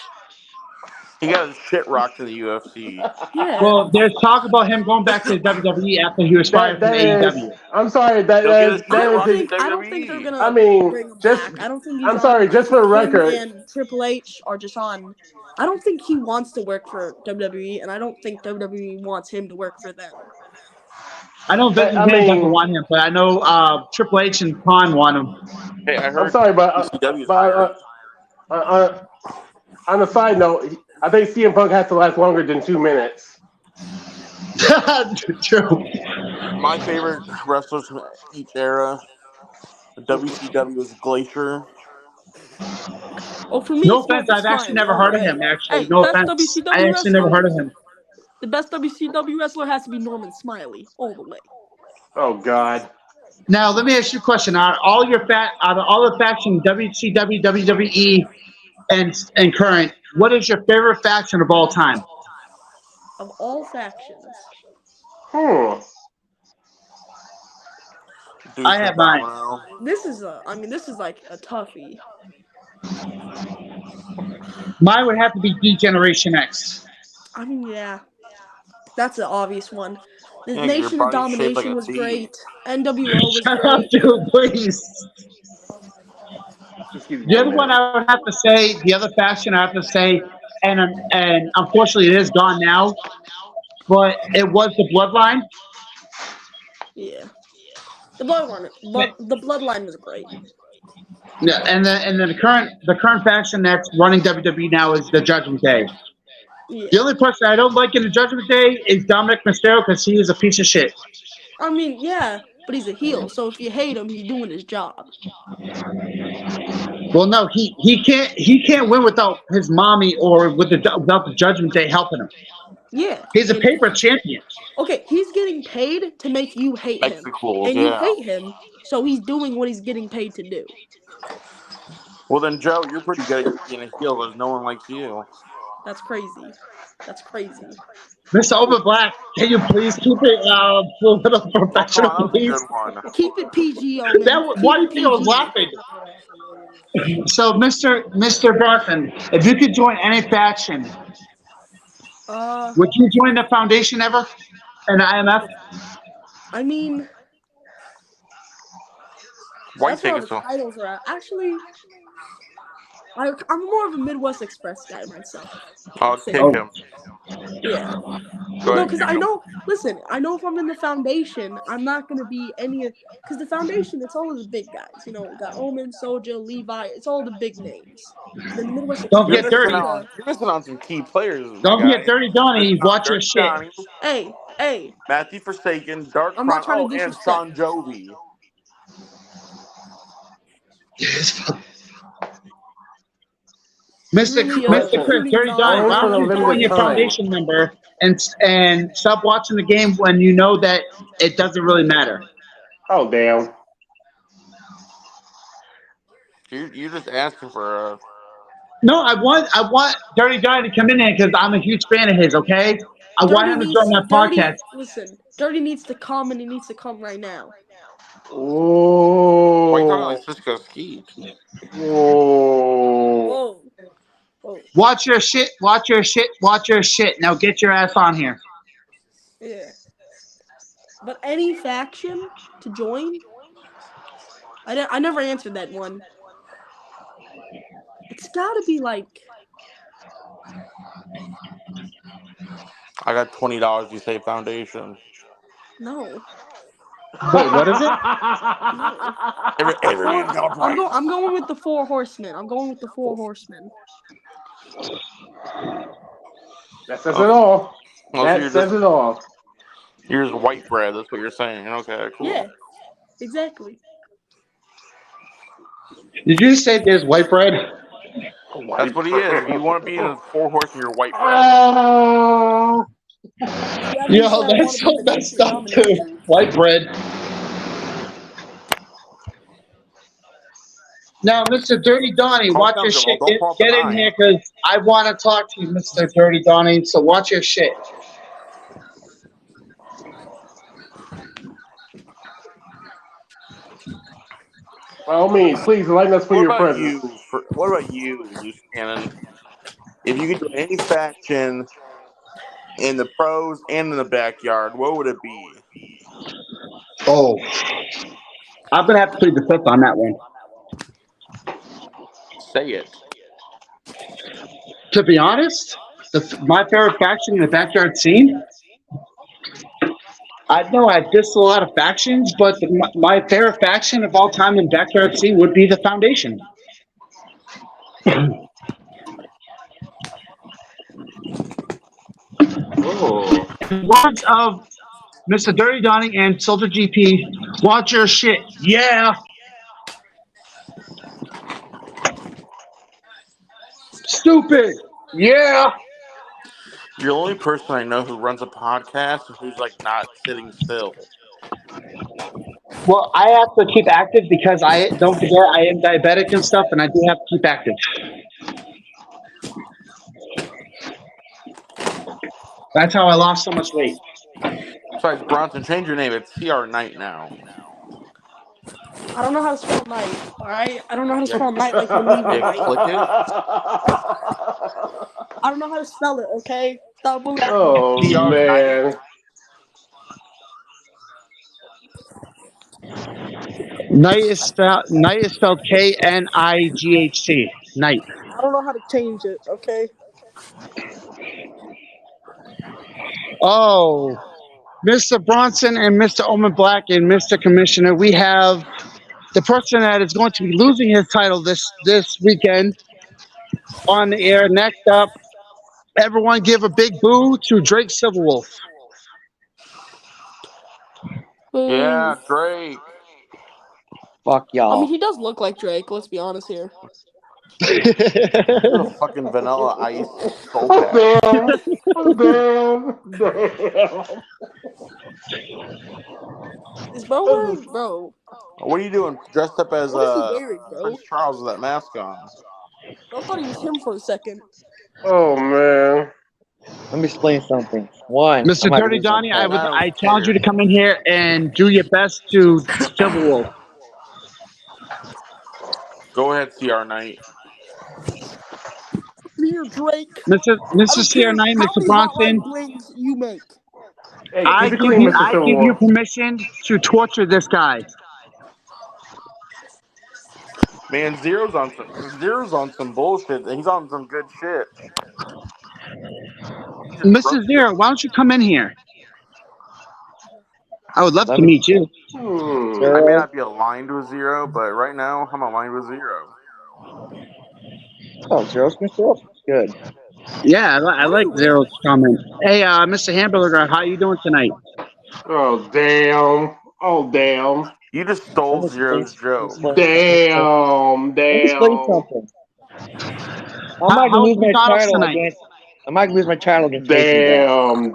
He got his shit rocked in the UFC. Yeah. Well, there's talk about him going back to WWE after he was fired from That is. AEW. I'm sorry. He'll get his I shit don't rocked in think they're WWE. I gonna mean, bring him just. back. I don't think he's I'm on. sorry. I Just think for the him record. and Triple H are just on. I don't think he wants to work for WWE, and I don't think WWE wants him to work for them. I know Vince I McMahon doesn't mean, want him, but I know Triple H and Khan want him. Hey, I I'm heard sorry, but WCW's but on a side note, I think CM Punk has to last longer than 2 minutes. True. my favorite wrestlers from each era. WCW was Glacier. Oh, for me, No it's offense, Marcus I've actually Smiley never all the heard of way. him. Actually, Hey, no best offense, I WCW actually never wrestler. heard of him. The best WCW wrestler has to be Norman Smiley all the way. Oh God. Now, let me ask you a question: out of all the factions, WCW, WWE, and current, what is your favorite faction of all time? Of all factions, Hmm. Deuce I and have mine. Domino. this is like a toughie. Mine would have to be D-Generation X. I mean, yeah, that's an obvious one. The Yeah, 'cause your Nation of body's shaped like Domination a was D. great. NWO was Shut up, great. dude, please. Just give me The 1 other one minute. I would have to say, the other faction I have to say, and unfortunately it is gone now, but it was the Bloodline. Yeah, the Bloodline was great. Yeah, and then the current faction that's running WWE now is the Judgment Day. Yeah, The only person I don't like in the Judgment Day is Dominic Mysterio because he is a piece of shit. I mean, yeah, but he's a heel, so if you hate him, he's doing his job. Well, no, he can't win without his mommy or without the Judgment Day helping him. Yeah, He's a and paper champion. okay, he's getting paid to make you hate him, Execools, and you yeah. hate him, so he's doing what he's getting paid to do. Well, then, Joe, you're pretty good at being a heel because no one likes you. That's crazy. That's crazy. Mr. Over Black, can you please keep it a little Oh, come professional, on, that was a please? good one. Keep it PG, Omen. Why Keep do you it think I was PG. laughing? So, Mr. Barton, if you could join any faction, would you join the Foundation ever? And IMF? I mean, Why you that's where all taking the so? titles are at. Actually, I'm more of a Midwest Express guy myself. I'll Say kick Oh, that. him. Yeah. Go No, ahead, because kick I him. know. Listen, I know if I'm in the Foundation, I'm not gonna be any. Because the Foundation, it's all of the big guys. You know, we got Omen, Soja, Levi. It's all the big names. And then the Midwest don't You're get Express, missing dirty. on you're missing on some key players, my Don't guy. get dirty, You're Donnie. missing on Watch your Dirty shit. Donnie, hey, Matthew Forsaken, Dark I'm not Prime, trying to and disrespect. Sean Jovi. Mr. Really, Mr. Chris, recruiting Dirty Donnie, Only why for don't the you join limited your time. Foundation member and stop watching the game when you know that it doesn't really matter? Oh damn. You're just asking for a. No, I want Dirty Donnie to come in here because I'm a huge fan of his. Okay, I want him to join my podcast. Listen, Dirty needs to come, and he needs to come right now. Why you talking Oh. like Cisco Skeet? Whoa. Whoa, whoa, Watch your shit. Watch your shit. Watch your shit. Now get your ass on here. yeah. But any faction to join, I never answered that one. It's got to be like I got $20. You say Foundation. no. Wait, what is it? No. Every man's got a price. I'm going with the Four Horsemen. I'm going with the Four Horsemen. That says it all. Well, so That says it all. you're just white bread. That's what you're saying. Okay, cool. Yeah, exactly. Did you say there's white bread? That's what he is. If you want to be in a 4-horse, you're white bread. Yeah, Yo, that's so messed up too. White bread. Now, Mr. Dirty Donnie, watch your shit. Don't pull up Get the in 9. here because I want to talk to you, Mr. Dirty Donnie. So watch your shit. By all means, please enlighten us for What your about presence. you, Loosecannon? If you could do any faction in the pros and in the backyard, what would it be? Oh, I'm gonna have to plead the fifth on that one. Say it. To be honest, my favorite faction in the backyard scene. I know I dissed a lot of factions, but my favorite faction of all time in backyard scene would be the Foundation. Oh. Words of Mr. Dirty Donnie and Soldier GP, watch your shit. Yeah. Stupid. Yeah. You're the only person I know who runs a podcast who's like not sitting still. Well, I have to keep active because I don't forget I am diabetic and stuff, and I do have to keep active. That's how I lost so much weight. Besides, Bronson, change your name. It's CR Knight now. I don't know how to spell night. All right, I don't know how to spell night like you're leaving. Yeah, click it. I don't know how to spell it. Okay, stop believing. Oh, CR man. Night is spelled KNIGHT. Night. I don't know how to change it. Okay. Oh, Mr. Bronson and Mr. Omen Black and Mr. Commissioner, we have the person that is going to be losing his title this weekend on the air. Next up, everyone give a big boo to Drake Silverwolf. Yeah, Drake. Fuck y'all. I mean, he does look like Drake. Let's be honest here. You're a fucking Vanilla Ice soul pack. Damn. Is bro wearing, bro? What are you doing? Dressed up as What is he wearing, bro? Prince Charles with that mask on. I thought he was him for a second. Oh, man. Let me explain something. One, Mr. Dirty Donnie, I challenge you to come in here and do your best to Silverwolf. Go ahead, CR Knight. Here, Drake. Mr. CR9, Mr. Bronson, Blings you make. Hey, I keep it give clean, you Mr. Silverwolf. permission to torture this guy. Man, Zero's on some bullshit. He's on some good shit. Mr. Zero, why don't you come in here? I would love to meet you. I may not be aligned with Zero, but right now I'm aligned with Zero. Oh, Zero's been cool. Good. Yeah, I like Zero's comment. Hey, Mr. Hamburger, how you doing tonight? Oh, damn. Oh, damn. You just stole Zero's joke. Damn. Let me explain something. I might lose my title against. I might lose my title against. Damn.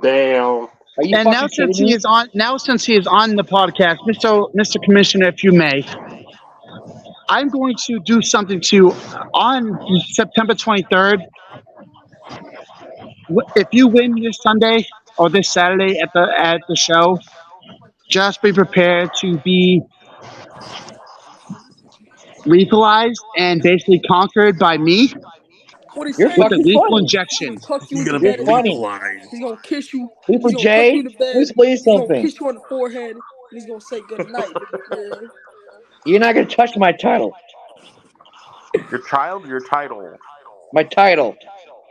And now since he is on the podcast, Mr. Commissioner, if you may, I'm going to do something on September 23rd. If you win this Sunday or this Saturday at the show, just be prepared to be lethalized and basically conquered by me. With a lethal injection. He's gonna be lethalized. He's gonna kiss you. People, Jay, please explain something. He's gonna kiss you on the forehead. And he's gonna say good night. You're not gonna touch my title. Your title. My title.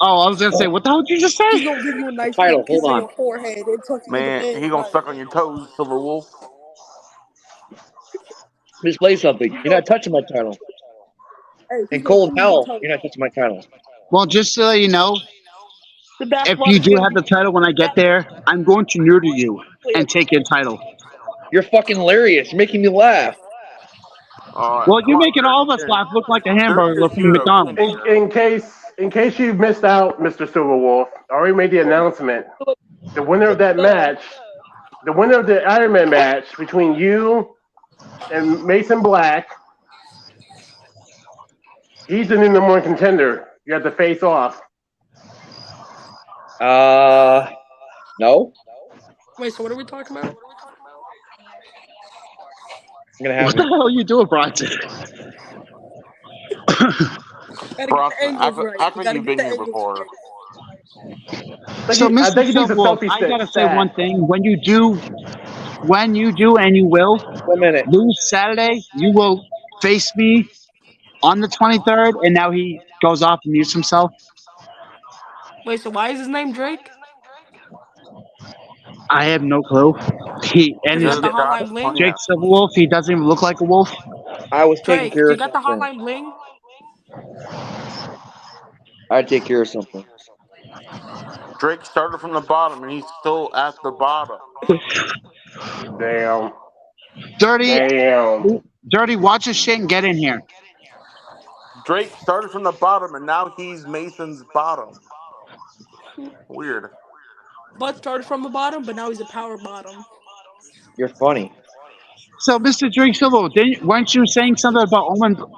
Oh, I was gonna say, what the hell did you just say? He's gonna give you a nice title. kiss Hold on on. your forehead and touch you. Man, he gonna suck on your toes, Silverwolf. Please play something. You're not touching my title. Hey, In cold hell, you're not touching my title. Well, just to let you know, if you do have the title when I get there, I'm going to neuter you and take your title. You're fucking hilarious. You're making me laugh. Well, you're come on, making all of us laugh look like a hamburger Dirk is from here, though. McDonald's. In case you missed out, Mr. Silverwolf, I already made the announcement. The winner of that match, the winner of the Iron Man match between you and Mason Black, he's the new number one contender. You have to face off. No. Wait, so what are we talking about? I'm gonna What have the it. hell are you doing, Bronson? Gotta get the Bronson, angles I right. think Gotta you've get been the here angles before. right. So, I Mr. think he needs a Silverwolf, selfie I gotta say stat. one thing. When you do and you will 1 minute. lose Saturday, you will face me on the 23rd, and now he goes off and mutes himself. Wait, so why is his name Drake? I have no clue. Because you got the Because Josh hotline bling. Jake Silverwolf, he doesn't even look like a wolf. I was taking Drake, care do you of got the something. hotline bling? I take care of something. Drake started from the bottom, and he's still at the bottom. Damn. Dirty, watch his shit and get in here. Drake started from the bottom, and now he's Mason's bottom. Weird. Bud started from the bottom, but now he's a power bottom. You're funny. So, Mr. Drake Silverwolf, weren't you saying something about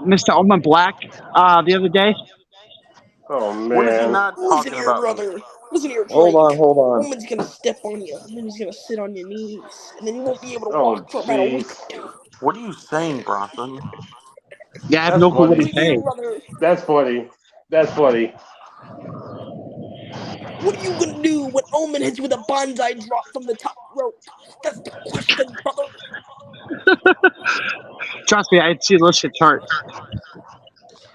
Mr. Omen Black the other day? Oh When is he man. not Listen talking here, about me? brother. Listen here, Drake. Hold on. Woman's gonna step on you, and then he's gonna sit on your knees, and then you won't be able to Oh walk for about a week jeez. or two. What are you saying, Bronson? Yeah, I have That's no clue what funny. he's Listen here, saying. brother. That's funny. That's funny. What are you gonna do when Omen hits with a bonsai drop from the top rope? That's the question, brother. Trust me, I see the shit chart.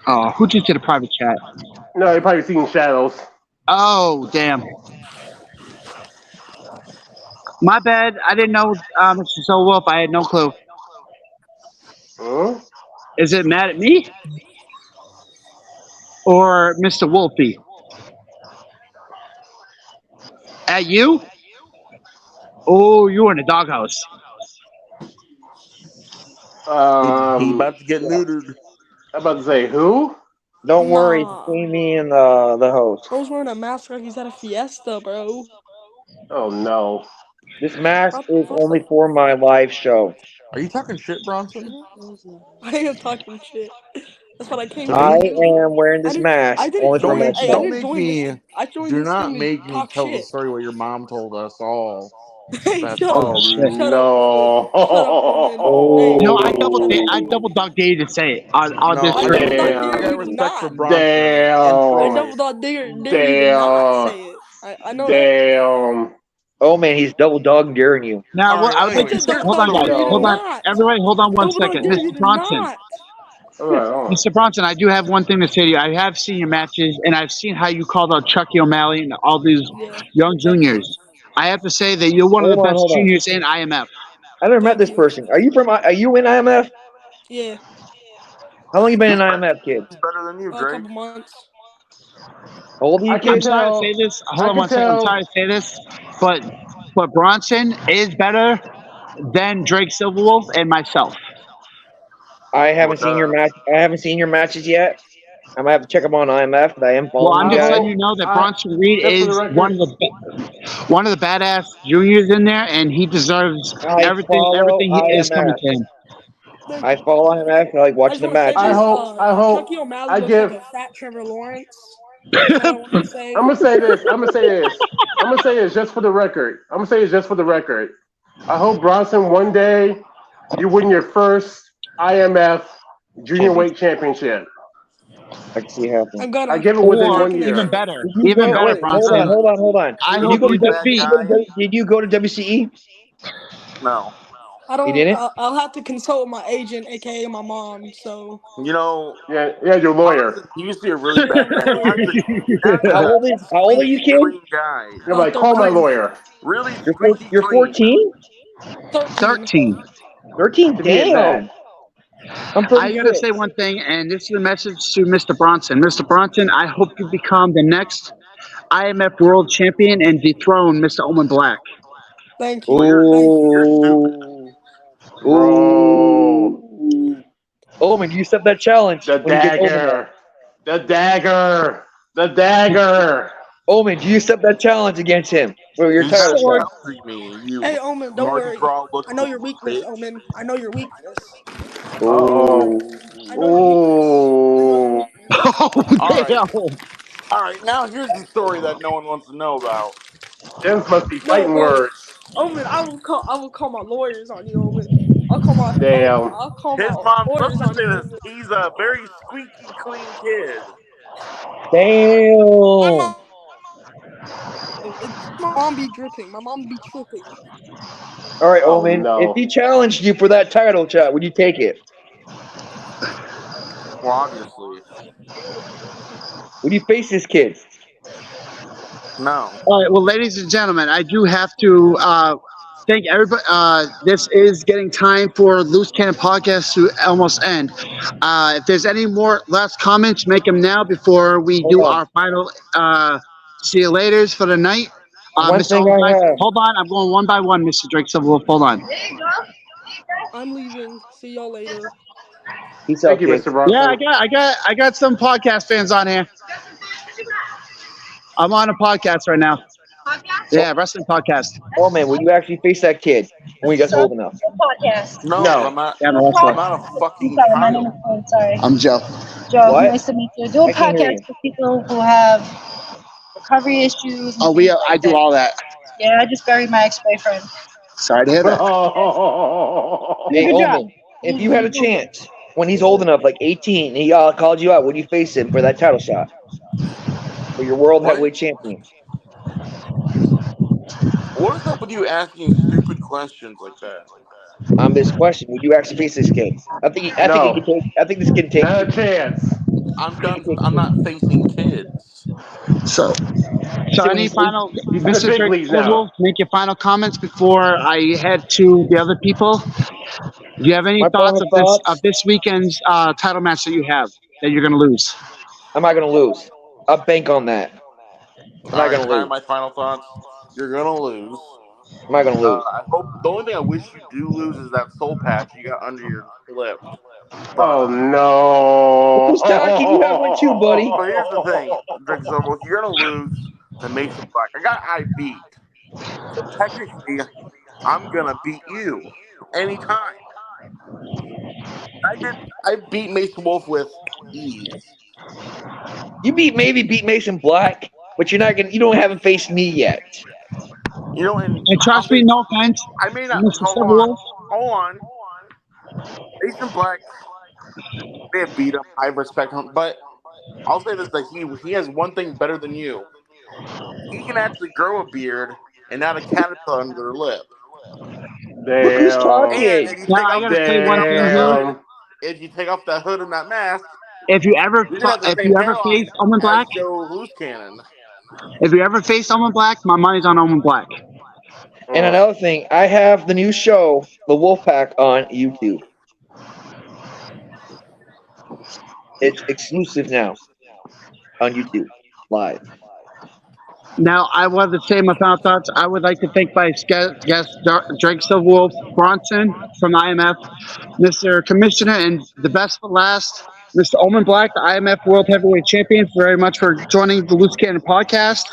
Oh, who just did a private chat? No, you're probably seeing shadows. Oh, damn. My bad. I didn't know, Mr. Silverwolf. I had no clue. Hmm? Is it mad at me? Or Mr. Wolfie? At you? Oh, you were in the doghouse. He about to get neutered. I'm about to say who? Don't worry, it's Nah. between me and the host. Bro's wearing a mask like he's at a fiesta, bro. Oh no. This mask is only for my live show. Are you talking shit, Bronson? I am talking shit. That's what I came To here I to me? do. am wearing this mask I didn't only for Don't join. my make Hey, I show. didn't join this. I joined do this not thing to make me talk tell the shit. story what your mom told us all. Hey, That's shut Oh up. Shit. Shut up, Omen. no. Shut up, Omen. Hey, You know, I Omen, shut up. double dog dare you to say it. I'll No, just I I say double got it. dog I dare Damn. got you to respect for not. Bronson and I Damn. double Drake. dog dare you to not Damn. say it. I know that. Damn. Oh man, he's double dog daring you. Now, All right. I would I like to Anyways, said say, here's double the hold on, dog guys. dare you to Hold No. on. not. Everybody, hold on one Double dog second. dare you Mr. to Bronson. not. All right. Mr. Bronson, I do have one thing to say to you. I have seen your matches, and I've seen how you called out Chucky O'Malley and all these Yeah. young Thank you. juniors. I have to say that you're one of the best Hold on. juniors in IMF. I never met Thank this you. person. Are you in IMF? Yeah. How long you been in IMF, kid? He's better than you, A Drake. couple months. How old are you, I can I'm kid? sorry to tell. say this. I Hold on can one second. I'm tell. sorry to say this, but Bronson is better than Drake Silverwolf and myself. I haven't seen your match. I haven't seen your matches yet. I might have to check them on IMF, but I am Well, following I'm you just guys. letting you know that Bronson Reed Just for the is record. one of the badass juniors in there, and he deserves I everything. follow Everything is coming IMF. to him. Thank I you. follow IMF. I like I watching just the want to say I matches. this. hope. Chucky O'Malley I looks like give. a fat Trevor Lawrence. That's what I want to say. I'm gonna say this. I'm gonna say this. I'm gonna say this just for the record. I'm gonna say this just for the record. I hope Bronson one day you win your first IMF junior weight championship. I can see it happening. I'm gonna. I give it within Or 1 Taking that year. even shit. better, Did you go? Wait, Bronson. hold on. I Did you hope go you to Bad defeat. guy. Did you go to WCE? No. I You don't. didn't? I'll have to consult with my agent, aka my mom. So You know, Yeah, your lawyer. Bronson, he used to be a really bad guy. lawyer. Now he's How a old are you, squeaky kid? clean guy. You're like, call my 13. lawyer. Really squeaky You're clean. 14? 13. 13. 13? To be exact. Damn. I'm I gotta 36. say one thing, and this is a message to Mr. Bronson. Mr. Bronson, I hope you become the next IMF World Champion and dethrone Mr. Omen Black. Thank you. Well, Thank you. you're stupid. Ooh. Bro. Ooh. Omen, do you accept that challenge? The when he gets old enough? dagger. The dagger. The dagger. Omen, do you accept that challenge against him for your He's title not Sword. shot? challenging me. You Hey, Omen, don't Mardi worry. Gras I looking know your weakness, bitch. Omen. I know your weakness. Uh-oh. Oh. I know your weakness. I know your Ooh. weakness. Oh, All right. damn. All right. Now here's the story that no one wants to know about. Them must be No, fighting bro. words. Omen, I will call my lawyers on you, Omen. I'll call my Damn. I'll call His my mom. Let me lawyers just on say you, this. Omen. He's a very squeaky clean kid. My Damn. mom it's my mom be dripping. My mom be tripping. All right, Oh Omen. If no. he challenged you for that title shot, would you take it? Well, obviously, Would you face this kid? no. All right, well, ladies and gentlemen, I do have to thank everybody. This is getting time for Loose Cannon Podcast to almost end. If there's any more last comments, make them now before we Hold do on. our final see you laters for the night. One Mr. thing I Black, have. hold on. I'm going one by one, Mr. Drake Silverwolf. Hold on. I'm leaving. See y'all later. Peace Thank out, you, kid. Mr. Yeah, Bronson. I got some podcast fans on here. I'm on a podcast right now. Yeah, wrestling podcast. Omen, would you actually face that kid when he gets old enough? Podcast. No, No. I'm not. Yeah, I'm a Do a wrestler. I'm not a podcast. I'm fucking sorry, my name is child. Sorry. I'm Joe. Joe, What? nice to meet you. Do a I can't hear podcast you. for people who have recovery issues and Oh, things I like do that. all that. Yeah, I just buried my ex-boyfriend. Sorry to hear that. Did a Hey, good job. Omen, if you had a chance when he's old enough, like 18, and he called you out, would you face him for that title shot? For your world What? heavyweight champion? What is up with you asking stupid questions like that? This question, would you actually face this kid? I think he No. can take. I think this kid can take Not you. a chance. I'm He can done. take I'm you. not facing kids. So, You said when any he's final, He's in the Mr. big Drake leagues now. Silverwolf, make your final comments before I head to the other people. Do you have any my thoughts final of thoughts. this weekend's title match that you have that you're going to lose? I'm not gonna lose. I'll bank on that. I'm All not right. gonna Can I have lose. my final thoughts? You're gonna lose. I'm not gonna lose. I hope the only thing I wish you do lose is that soul patch you got under your lip. But Oh Uncle no. Stocky, you have one too, buddy. but here's the thing, Drake Silverwolf, you're gonna lose to Mason Black. I beat. So technically, I'm gonna beat you anytime. I beat Mason Wolf with ease. You maybe beat Mason Black, but you're not gonna. You don't haven't faced me yet. You know, and And trust me, no offense, I may not. Mr. Hold on, Silverwolf. hold on. Mason Black may have beat him. I respect him, but I'll say this: that he has one thing better than you. He can actually grow a beard and not a caterpillar under their lip. Look who's Damn. And talking. Now, I got to say take one off thing that here. hood, Damn. if you take off that hood and that mask, you're gonna have the If same you ever face hairline Omen as Black, Joe Loosecannon. if you ever face Omen Black, my money's on Omen Black. And Mm. another thing, I have the new show, The Wolfpack, on YouTube. It's exclusive now on YouTube, live. Now, I want to say my final thoughts. I would like to thank my guest, Drake Silverwolf Bronson from IMF, Mr. Commissioner, and the best for last, Mr. Omen Black, the IMF World Heavyweight Champion, very much for joining the Loose Cannon podcast.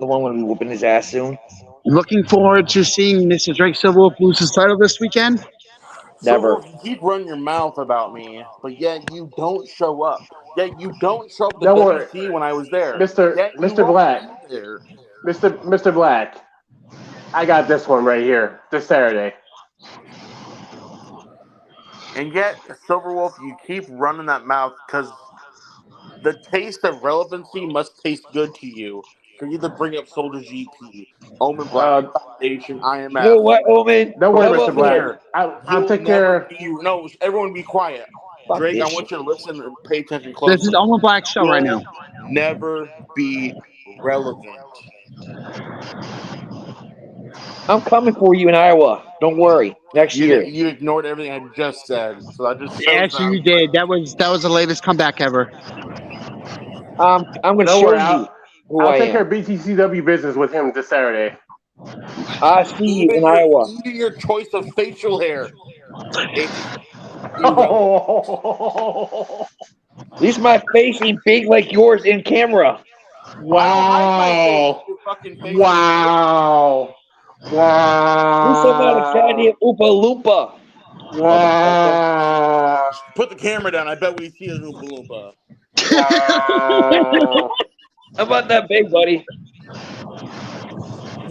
The one when we whooping his ass soon. Looking forward to seeing Mr. Drake Silverwolf lose his title this weekend. Never. Silverwolf, you keep running your mouth about me, but yet you don't show up. Yet you don't show up to Don't worry. WC when I was there. Mr. Yet you Mr. won't Black. be there. Mr. Black. I got this one right here. This Saturday. And yet, Silverwolf, you keep running that mouth because the taste of relevancy must taste good to you for you to bring up Soldier GP, Omen Black Foundation, You know IMF. what, Omen? Don't But worry, How Mr. about listen Black. this? here, I'll you'll take never care. be. No, everyone be quiet. Fuck Drake, I this want shit. you to listen and pay attention This is closely. Omen Black's show right now. You'll never be relevant. I'm coming for you in Iowa. Don't worry. Next year. You ignored everything I just said, so that just shows Actually, you did. That was the latest comeback ever. I'm going to Don't show worry. you who I'll I take care am. of BTCW business with him this Saturday. I see you in Iowa. even your choice of facial hair, bitch. Oh. At least my face ain't big like yours in camera. Wow. Your fucking face. Wow. At least I'm not a Wow. goddamn Oompa Loompa. Wow. Put the camera down. I bet we see an Oompa Loompa. Wow. I'm not that big, buddy.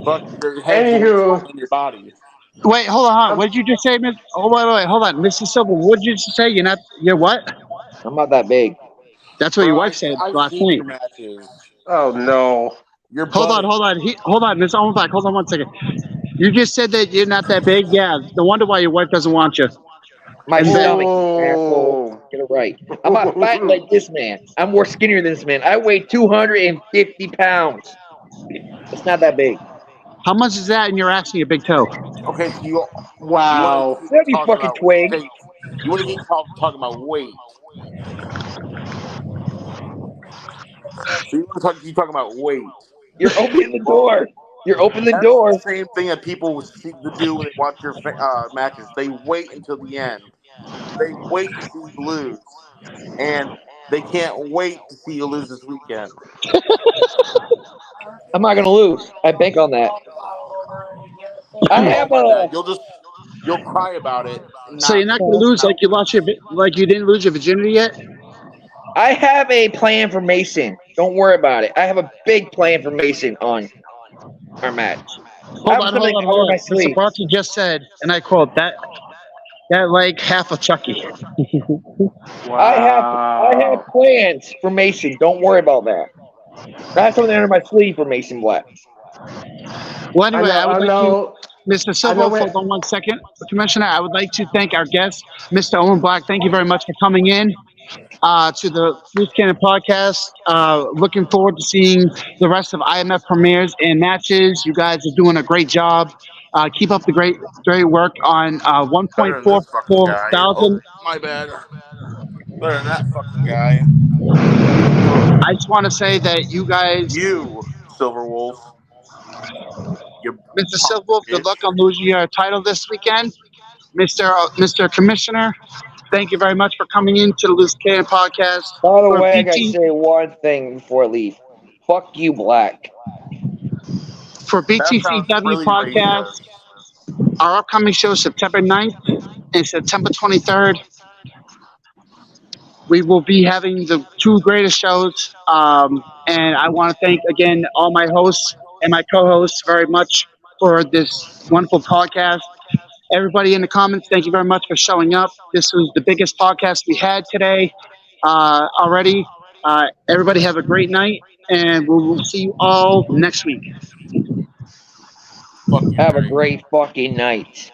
Fuck, your head's Anywho. in your body. Wait, hold on. What did you just say, Miss? Oh, wait, hold on, Mr. Silver. What did you just say? You're what? I'm not that big. That's what Bro, your wife said I've last seen night. your matches. Oh no. Your Hold butt. on. Hold on, Miss Owenbach. Hold on 1 second. You just said that you're not that big. Yeah, no wonder why your wife doesn't want you. My And then- stomach, you asshole. Get it right. I'm not fat like this man. I'm more skinnier than this man. I weigh 250 pounds. It's not that big. How much is that? And you're asking a big toe. Okay, so you Wow. want to That'd be talk fucking about twig. shape. You want to keep talking about weight. So you want to keep talking about weight. You're opening the door. You're opening the That's door. the same thing that people seem to do when they watch your matches. They wait until the end. They wait to see you lose, and they can't wait to see you lose this weekend. I'm not gonna lose. I bank on that. I have My bad. a. You'll cry about it. And So you're not going to lose like you didn't lose your virginity yet. I have a plan for Mason. Don't worry about it. I have a big plan for Mason on our match. Hold on. Under my Mr. sleeve. Barty just said, and I quote that like half of Chucky. Wow. I have plans for Mason. Don't worry about that. I have something under my sleeve for Mason Black. Well, anyway, I would like know. to, Mr. Silva, hold on 1 second. Commissioner, I would like to thank our guest, Mr. Owen Black. Thank you very much for coming in to the Loosecannon podcast. Looking forward to seeing the rest of IMF premieres and matches. You guys are doing a great job. Keep up the great work on Better than this fucking 1.44 guy. Oh, thousand. my bad. Better than that fucking guy. I just want to say that you guys, You, Silver Wolf. You Mr. punk Silva, good bitch. luck on losing your title this weekend. Mr. Commissioner, thank you very much for coming into the Loose Cannon podcast. By the For way, I gotta BT say one thing before I leave. Fuck you, Black. for That sounds BTCW really podcast. racist. Our upcoming show is September 9th and September 23rd. We will be having the two greatest shows. And I want to thank again all my hosts and my co-hosts very much for this wonderful podcast. Everybody in the comments, thank you very much for showing up. This was the biggest podcast we had today already. Everybody have a great night, and we will see you all next week. Fuck you, Have a Drake. great fucking night.